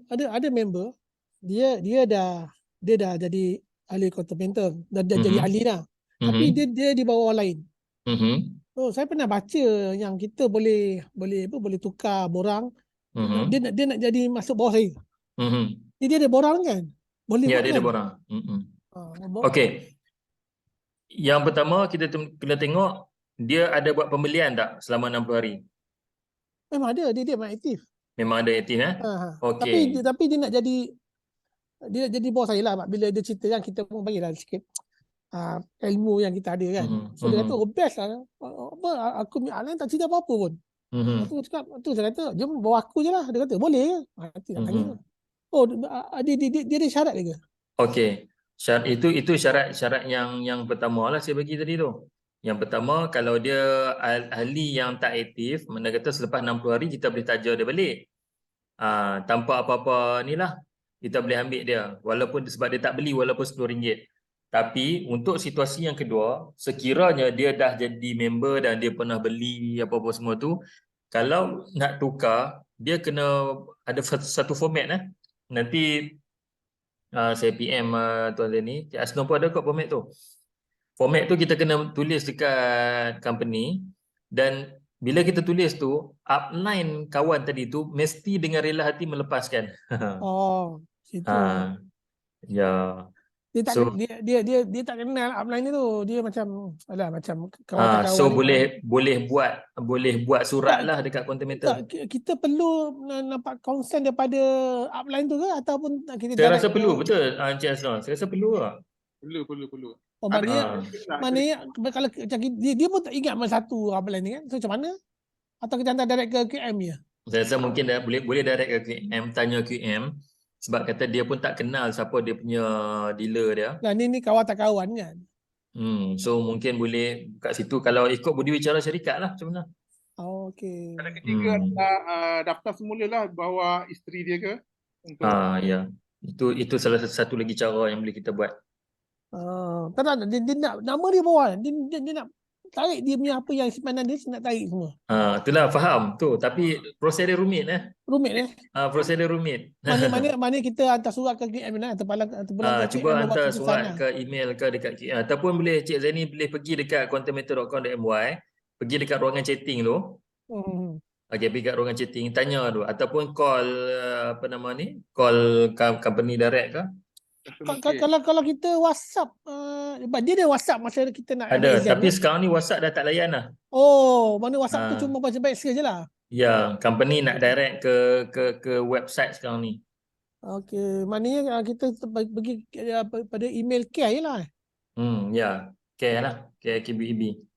ada member dia dah jadi ahli fundamental, dah jadi ahli dah. Tapi dia di bawah orang lain. So saya pernah baca yang kita boleh tukar borang. Dia nak jadi masuk bawah saya. Dia ada borang kan? Boleh.
Ya, dia ada borang. Okey. Yang pertama kita kena tengok dia ada buat pembelian tak selama 60 hari?
Memang ada, dia memang aktif.
Memang ada aktif Okey.
Tapi dia nak jadi bawah saya lah. Bila dia cerita kan, kita pun bagilah sikit. ilmu yang kita ada kan. So dia kata best lah. Apa aku lain tak cerita apa-apa pun. Tu cakap, tu saya kata, jom bawa aku je lah. Dia kata, boleh ke? Nanti nak tanya. Oh, dia ada syarat ke?
Okey. Syarat itu syarat yang pertama lah saya bagi tadi tu. Yang pertama, kalau dia ahli yang tak aktif, mana kata selepas 60 hari kita boleh taja dia balik. Tanpa apa-apa ni lah, kita boleh ambil dia. Walaupun sebab dia tak beli walaupun RM10. Tapi untuk situasi yang kedua, sekiranya dia dah jadi member dan dia pernah beli apa-apa semua tu, kalau nak tukar, dia kena ada satu format Nanti saya PM Tuan Zaini, Cik Asno pun ada kot format tu. Format tu kita kena tulis dekat company, dan bila kita tulis tu, upline kawan tadi tu mesti dengan rela hati melepaskan.
Oh, situ.
Ya.
Dia tak
So,
dia tak kenal upline dia tu. Dia macam kawan-kawan.
so boleh buat surat
Tak,
lah dekat content
tak,
meter.
kita perlu nampak consent daripada upline tu ke, ataupun kita
Saya
direct
rasa perlu, betul Encik Asno. Saya rasa perlu lah.
Perlu.
Oh,
Ada
maknanya kalau macam dia pun tak ingat mana satu upline ni kan. So macam mana? Atau kita hantar direct ke QM je?
Saya rasa mungkin boleh direct ke QM, tanya QM, sebab kata dia pun tak kenal siapa dia punya dealer dia.
Nah, ni kawan tak kawan kan.
So mungkin boleh kat situ kalau ikut budi bicara syarikat lah macam mana.
Oh, okey.
Ada ketiga adalah daftar semula lah bawa isteri dia ke untuk
Ya. Itu salah satu lagi cara yang boleh kita buat.
Tak nak dia nak nama dia bawa. Dia nak tarik dia punya apa yang simpanan dia nak tarik semua.
Itulah faham tu, tapi prosedur rumit
Rumit
prosedur rumit.
Mana kita hantar surat ke QM atau
Cuba hantar surat ke email ke dekat QM, ataupun boleh Cik Zaini boleh pergi dekat contentmeter.com.my, pergi dekat ruangan chatting tu. Okey, pergi kat ruangan chatting, tanya tu, ataupun call call company direct ke.
Kalau kita WhatsApp, dia ada WhatsApp masa kita nak
ada
exam
tapi
kan?
sekarang ni WhatsApp dah tak layan lah.
Oh, mana WhatsApp tu cuma baca baik je lah.
Ya, company nak direct ke website sekarang ni.
Okey, maknanya kita pergi pada email care je lah.
Ya, care lah, care KBEB.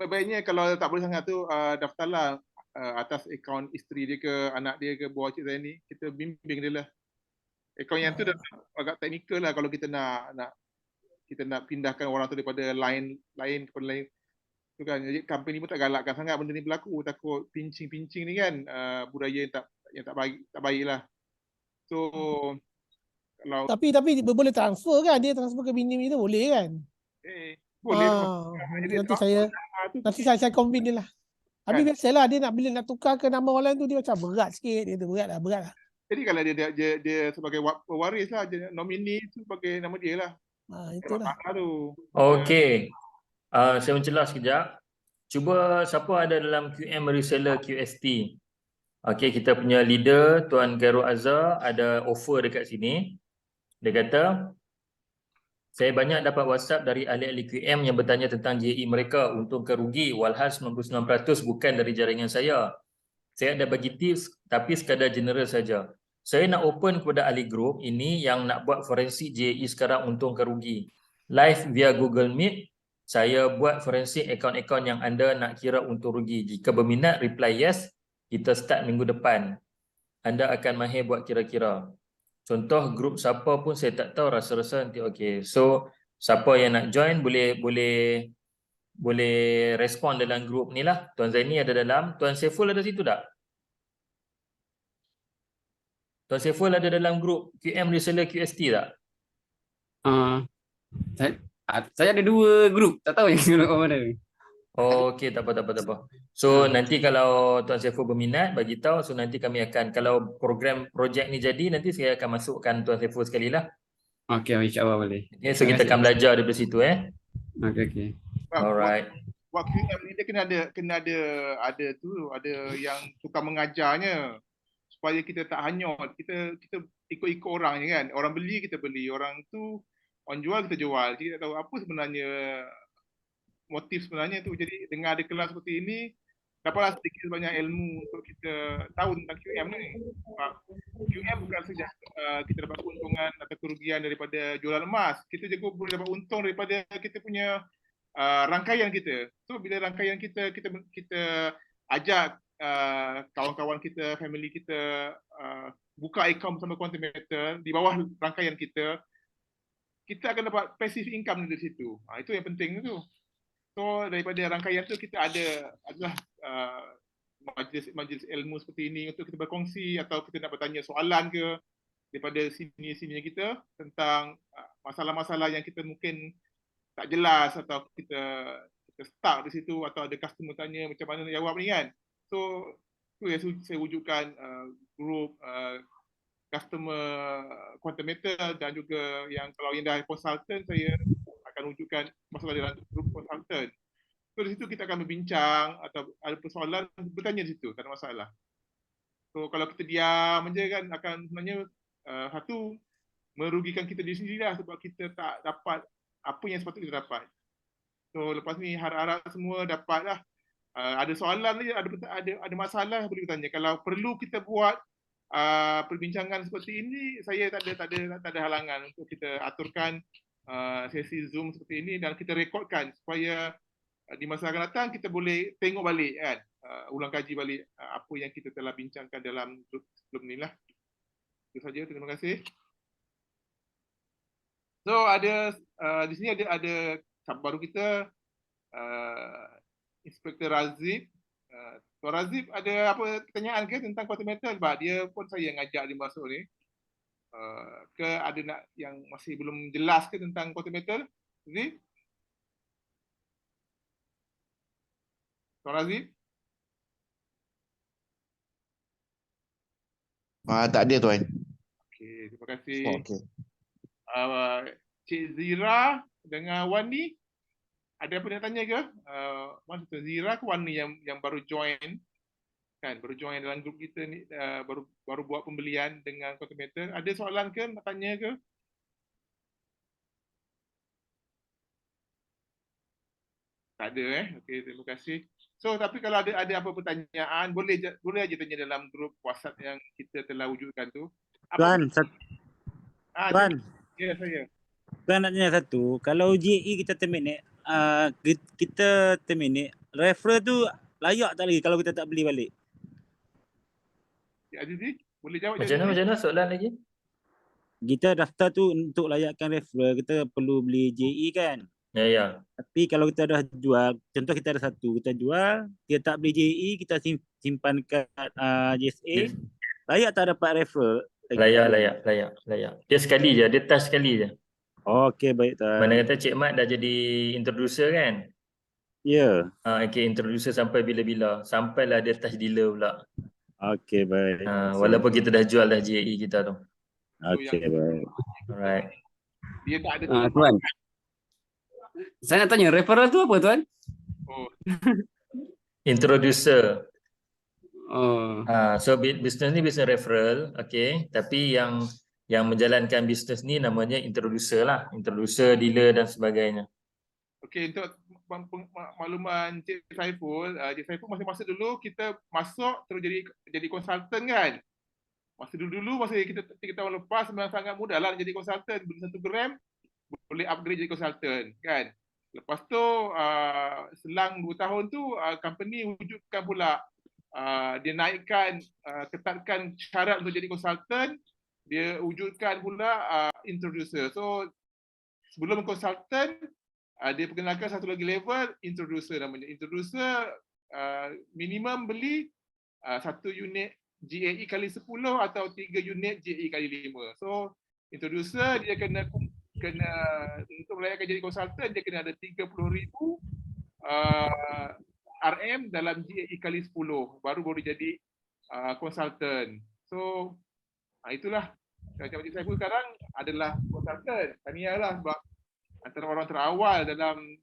Baiknya kalau tak boleh sangat tu daftarlah atas akaun isteri dia ke anak dia ke bawah Cik Zaini, kita bimbing dia lah. Akaun yang tu dah agak teknikal lah kalau kita nak pindahkan orang tu daripada lain kepada lain tu kan. Jadi company pun tak galakkan sangat benda ni berlaku, takut pincing ni kan, budaya yang tak baik lah. So kalau
tapi boleh transfer kan, dia transfer ke bini tu boleh kan?
boleh.
Nanti saya convince dia lah. Habis biasalah dia nak tukar ke nama orang lain tu, dia macam berat sikit, dia tu berat lah.
Jadi kalau dia sebagai pewaris lah, dia nominee tu sebagai nama dia lah.
Itulah.
Okey. Saya mencelah sekejap. Cuba siapa ada dalam QM reseller QST. Okey, kita punya leader Tuan Khairul Azhar ada offer dekat sini. Dia kata, saya banyak dapat WhatsApp dari ahli-ahli QM yang bertanya tentang JE mereka, untung ke rugi, walhal 99% bukan dari jaringan saya. Saya ada bagi tips tapi sekadar general saja. Saya nak open kepada ahli group ini yang nak buat forensik JE sekarang untung ke rugi. Live via Google Meet, saya buat forensik akaun-akaun yang anda nak kira untung rugi. Jika berminat, reply yes. Kita start minggu depan. Anda akan mahir buat kira-kira. Contoh grup siapa pun saya tak tahu, rasa-rasa nanti okey. So, siapa yang nak join boleh respon dalam grup ni lah. Tuan Zaini ada dalam, Tuan Saiful ada situ tak? Tuan Saiful ada dalam grup QM Reseller QST tak?
Saya ada 2 grup, tak tahu yang grup mana.
Okey, tak apa. So nanti kalau Tuan Saiful berminat bagi tahu, so nanti kami akan, kalau projek ni jadi, nanti saya akan masukkan Tuan Saiful sekali lah.
Okey, insya-Allah boleh.
Okay, so kita akan belajar daripada situ
Okey.
Alright.
Buat QM ni dia kena ada yang tukar mengajarnya supaya kita tak hanyut. Kita ikut orang je kan. Orang beli kita beli, orang jual kita jual. Kita tak tahu apa sebenarnya motif sebenarnya tu. Jadi dengan ada kelas seperti ini, dapatlah sedikit banyak ilmu untuk kita tahu tentang QM ni. Sebab QM bukan saja kita dapat keuntungan atau kerugian daripada jualan emas. Kita juga boleh dapat untung daripada kita punya rangkaian kita. So bila rangkaian kita ajak kawan-kawan kita, family kita buka account bersama Quantimeter di bawah rangkaian kita akan dapat passive income dari situ. Itu yang penting tu. So daripada rangkaian tu kita adalah majlis ilmu seperti ini untuk kita berkongsi atau kita nak bertanya soalan ke daripada senior kita tentang masalah-masalah yang kita mungkin tak jelas atau kita stuck di situ atau ada customer tanya macam mana nak jawab ni kan. So tu yang saya wujudkan grup customer Quantimeter dan juga yang kalau yang dah consultant saya akan wujudkan masalah dalam grup consultant. So di situ kita akan berbincang atau ada persoalan bertanya di situ, tak ada masalah. So kalau kita diam je kan akan sebenarnya satu merugikan kita diri sendiri lah sebab kita tak dapat apa yang sepatutnya kita dapat. So lepas ni harap-harap semua dapatlah ada soalan ni, ada masalah boleh bertanya. Kalau perlu kita buat perbincangan seperti ini, saya tak ada halangan untuk kita aturkan sesi Zoom seperti ini dan kita rekodkan supaya di masa akan datang kita boleh tengok balik kan, ulang kaji balik apa yang kita telah bincangkan dalam grup sebelum ni lah. Itu saja, terima kasih. So ada di sini ada baru kita Inspektor Razif. Tuan Razif ada apa pertanyaan ke tentang Quantimeter? Sebab dia pun saya ngajak dia masuk ni. Ke ada nak yang masih belum jelas ke tentang Quantimeter? Razif? Tuan Razif?
Tak ada tuan.
Okey, terima kasih.
Okey.
Cik Zira dengan Wani ada apa nak tanya ke? Mana tu Zira ke Wani yang baru join kan, baru join dalam grup kita ni, baru buat pembelian dengan Quantimeter. Ada soalan ke, nak tanya ke? Tak ada Okey, terima kasih. So tapi kalau ada apa pertanyaan boleh aja tanya dalam grup WhatsApp yang kita telah wujudkan tu.
Tuan, Tuan.
Ya, saya.
Tuan nak tanya satu, kalau JE kita terminate, kita terminate, referral tu layak tak lagi kalau kita tak beli balik?
Ya, Azizi, boleh jawab
Macam mana soalan lagi?
Kita daftar tu untuk layakkan referral, kita perlu beli JE kan?
Ya.
Tapi kalau kita dah jual, contoh kita ada satu, kita jual, kita tak beli JE, kita simpan kat JSA, layak tak dapat referral? Layak. Dia sekali je, dia touch sekali je. Okey, baik tuan.
Mana kata Cik Mat dah jadi introducer kan?
Ya.
Okey, introducer sampai bila-bila. Sampailah dia touch dealer pula.
Okey, baik.
Walaupun kita dah jual dah JE kita tu.
Okey, baik.
Alright.
Dia tak ada
Tuan. Saya nak tanya, referral tu apa tuan?
Oh.
Introducer.
Oh.
So bisnes ni bisnes referral, okey. Tapi yang menjalankan bisnes ni namanya introducer lah. Introducer, dealer dan sebagainya.
Okey, untuk makluman Cik Saiful, masa dulu kita masuk terus jadi konsultan kan. Masa dulu masa kita 3 tahun lepas memang sangat mudah lah jadi konsultan. Beli 1 gram boleh upgrade jadi konsultan kan. Lepas tu selang 2 tahun tu company wujudkan pula dia naikkan, ketatkan syarat untuk jadi konsultan, dia wujudkan pula introducer. So sebelum konsultan dia perkenalkan satu lagi level, introducer namanya. Introducer minimum beli 1 unit GAE kali 10 atau 3 unit GAE kali 5. So introducer dia kena untuk melayakkan jadi konsultan dia kena ada 30,000 RM dalam GAE kali 10 baru jadi konsultan. So itulah macam saya pun sekarang adalah konsultan. Tahniahlah sebab antara orang terawal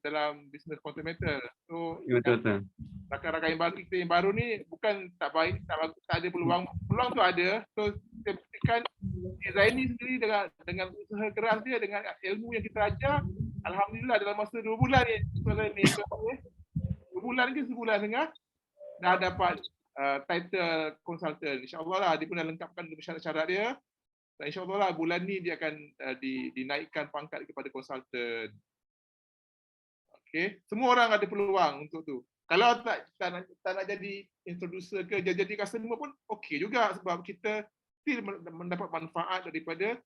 dalam bisnes Quantimeter. So
Betul.
rakan-rakan yang baru kita yang baru ni bukan tak baik, tak ada peluang tu ada. So kita buktikan design ni sendiri dengan usaha keras dia, dengan ilmu yang kita ajar, alhamdulillah dalam masa 2 bulan ni 2 bulan ke sebulan tengah dah dapat title consultant. InsyaAllah lah dia pun dah lengkapkan syarat-syarat dia. Dan insyaAllah lah bulan ni dia akan dinaikkan pangkat kepada consultant. Okay. Semua orang ada peluang untuk tu. Kalau tak nak jadi introducer ke jadi customer pun okey juga, sebab kita still mendapat manfaat daripada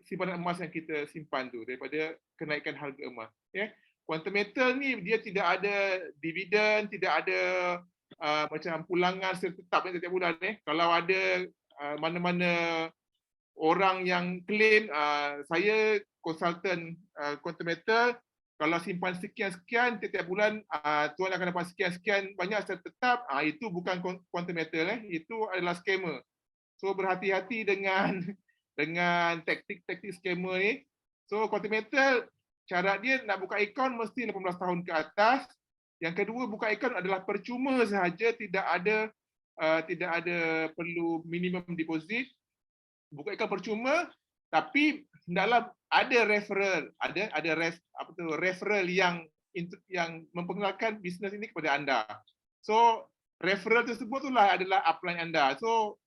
simpanan emas yang kita simpan tu, daripada kenaikan harga emas. Okay. Quantum Metal ni dia tidak ada dividen, tidak ada macam pulangan secara tetap setiap bulan. Kalau ada mana-mana orang yang claim saya konsultan Quantum Metal, kalau simpan sekian-sekian tiap bulan tuan akan dapat sekian-sekian banyak secara tetap, itu bukan Quantum Metal, itu adalah scammer. So berhati-hati dengan taktik-taktik scammer ni. So Quantum Metal syarat dia nak buka akaun mesti 18 tahun ke atas. Yang kedua, buka akaun adalah percuma sahaja, tidak ada perlu minimum deposit. Buka akaun percuma, tapi hendaklah ada referral, referral yang memperkenalkan bisnes ini kepada anda. So referral tersebut itulah adalah upline anda. So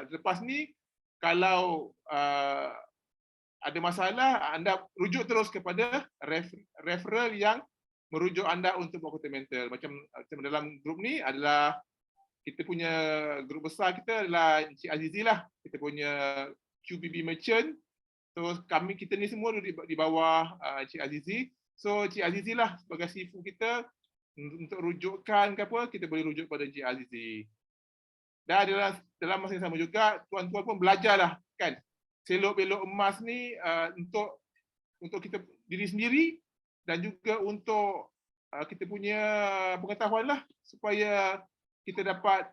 lepas ni kalau ada masalah, anda rujuk terus kepada referral yang merujuk anda untuk buat Quantum Metal. Macam dalam grup ni adalah kita punya grup besar kita adalah Encik Azizi lah, kita punya QBB Merchant. So kita ni semua di bawah Encik Azizi. So Encik Azizi lah sebagai sifu kita, untuk rujukan ke apa, kita boleh rujuk pada Encik Azizi. Dan dalam masa yang sama juga, tuan-tuan pun belajarlah kan, selok-belok emas ni untuk kita diri sendiri, dan juga untuk kita punya pengetahuan lah, supaya kita dapat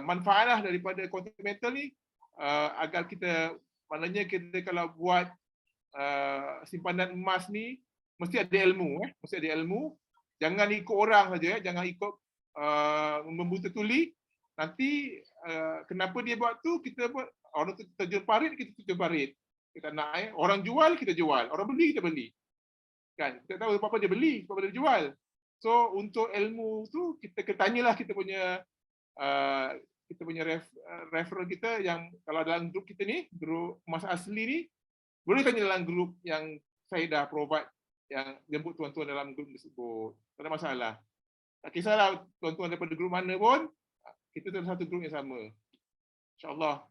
manfaat lah daripada Quantum Metal ni, agar kita, maknanya kita kalau buat simpanan emas ni mesti ada ilmu, mesti ada ilmu. Jangan ikut orang saja, jangan ikut membuta tuli. Nanti kenapa dia buat tu, kita buat, orang tu terjun parit, kita terjun parit. Kita nak orang jual, kita jual, orang beli, kita beli. Kan, kita tahu apa dia beli, apa dia jual. So untuk ilmu tu kita tanyalah kita punya referral kita, yang kalau dalam grup kita ni, grup emas asli ni, boleh tanya dalam grup yang saya dah provide, yang jemput tuan-tuan dalam grup tersebut. Tak ada masalah. Tak kisahlah tuan-tuan daripada grup mana pun, kita dalam satu grup yang sama. InsyaAllah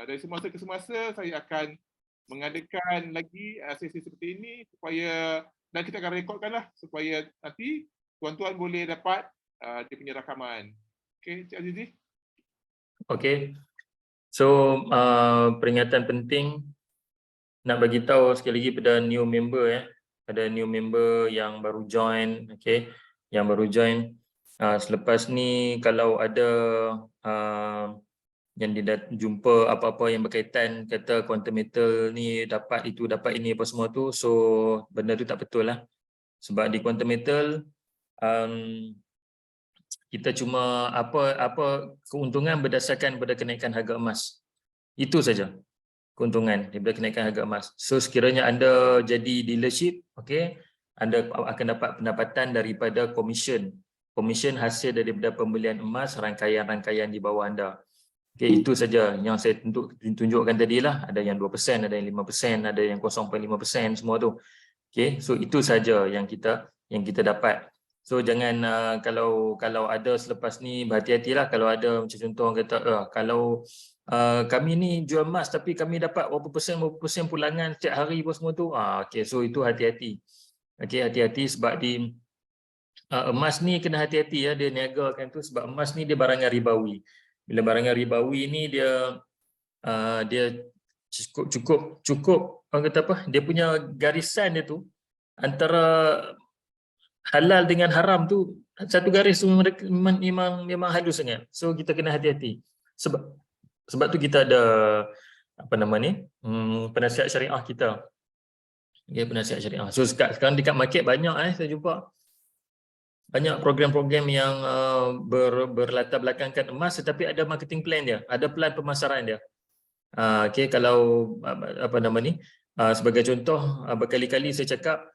dari semasa ke semasa saya akan mengadakan lagi sesi seperti ini, supaya, dan kita akan rekodkan lah, supaya nanti tuan-tuan boleh dapat dia punya rakaman. Okey, Cik Azizi.
Okey. So peringatan penting nak bagi tahu sekali lagi pada new member pada new member yang baru join, okey, yang baru join. Selepas ni kalau ada yang dia jumpa apa-apa yang berkaitan, kata Quantum Metal ni dapat itu, dapat ini, apa semua tu, so benda tu tak betul lah. Sebab di Quantum Metal kita cuma apa keuntungan berdasarkan pada kenaikan harga emas. Itu saja keuntungan daripada kenaikan harga emas. So sekiranya anda jadi dealership, okey, anda akan dapat pendapatan daripada komisen hasil daripada pembelian emas, rangkaian-rangkaian di bawah anda. Okey, itu saja yang saya tunjukkan tadi lah. Ada yang 2%, ada yang 5%, ada yang 0.5%, semua tu. Okey, so itu saja yang kita dapat. So jangan kalau ada selepas ni, berhati-hatilah kalau ada macam contoh orang kata kalau kami ni jual emas tapi kami dapat berapa persen pulangan setiap hari apa semua tu. Okey, so itu hati-hati. Okey, hati-hati sebab di emas ni kena hati-hati ya, dia niagakan tu, sebab emas ni dia barangan ribawi. Bila barangan ribawi ni dia cukup orang kata apa, dia punya garisan dia tu antara halal dengan haram tu, satu garis tu memang halus sangat. So kita kena hati-hati. Sebab tu kita ada apa nama ni, penasihat syariah kita. Okay, penasihat syariah. So sekarang dekat market banyak saya jumpa banyak program-program yang berlatar belakangkan emas, tetapi ada marketing plan dia, ada plan pemasaran dia. Okay, kalau apa nama ni, sebagai contoh, berkali-kali saya cakap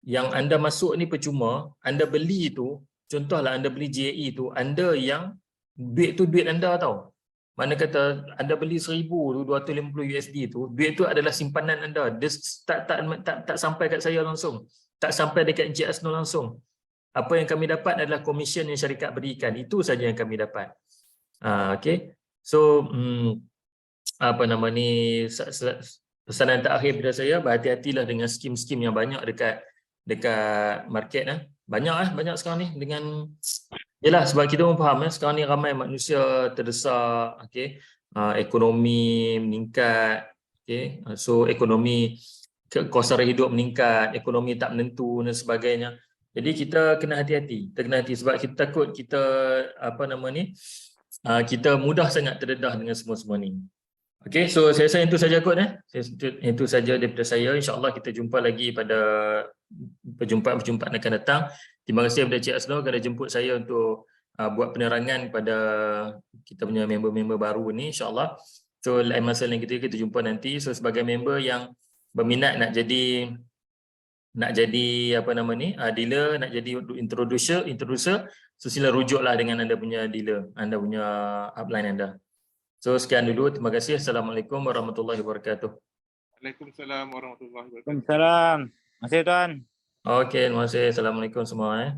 yang anda masuk ni percuma, anda beli itu contohlah anda beli JAE tu, anda yang duit tu duit anda tau. Mana kata anda beli 1,250 USD tu, duit tu adalah simpanan anda. Dia tak sampai kat saya langsung. Tak sampai dekat Encik Asnul langsung. Apa yang kami dapat adalah komisen yang syarikat berikan. Itu saja yang kami dapat. Okay. So, apa nama ni, pesanan terakhir pada saya, berhati-hatilah dengan skim-skim yang banyak dekat market. Banyak sekarang ni dengan yalah, sebab kita pun faham sekarang ni ramai manusia terdesak, okey. Ekonomi meningkat, okey. So ekonomi, kos sara hidup meningkat, ekonomi tak menentu dan sebagainya. Jadi kita kena hati-hati. Sebab kita takut kita kita mudah sangat terdedah dengan semua ni. Okey, so saya rasa itu saja kot Itu saja daripada saya. InsyaAllah kita jumpa lagi pada perjumpaan akan datang. Terima kasih kepada Cik Asnul kerana jemput saya untuk buat penerangan kepada kita punya member-member baru ni, insyaAllah. So lain masa lain kita jumpa nanti. So sebagai member yang berminat nak jadi dealer, nak jadi introducer, so sila rujuklah dengan anda punya dealer, anda punya upline anda. So sekian dulu, terima kasih. Assalamualaikum warahmatullahi wabarakatuh.
Waalaikumsalam warahmatullahi wabarakatuh.
Waalaikumsalam. Terima kasih tuan.
Okey, terima kasih. Assalamualaikum semua.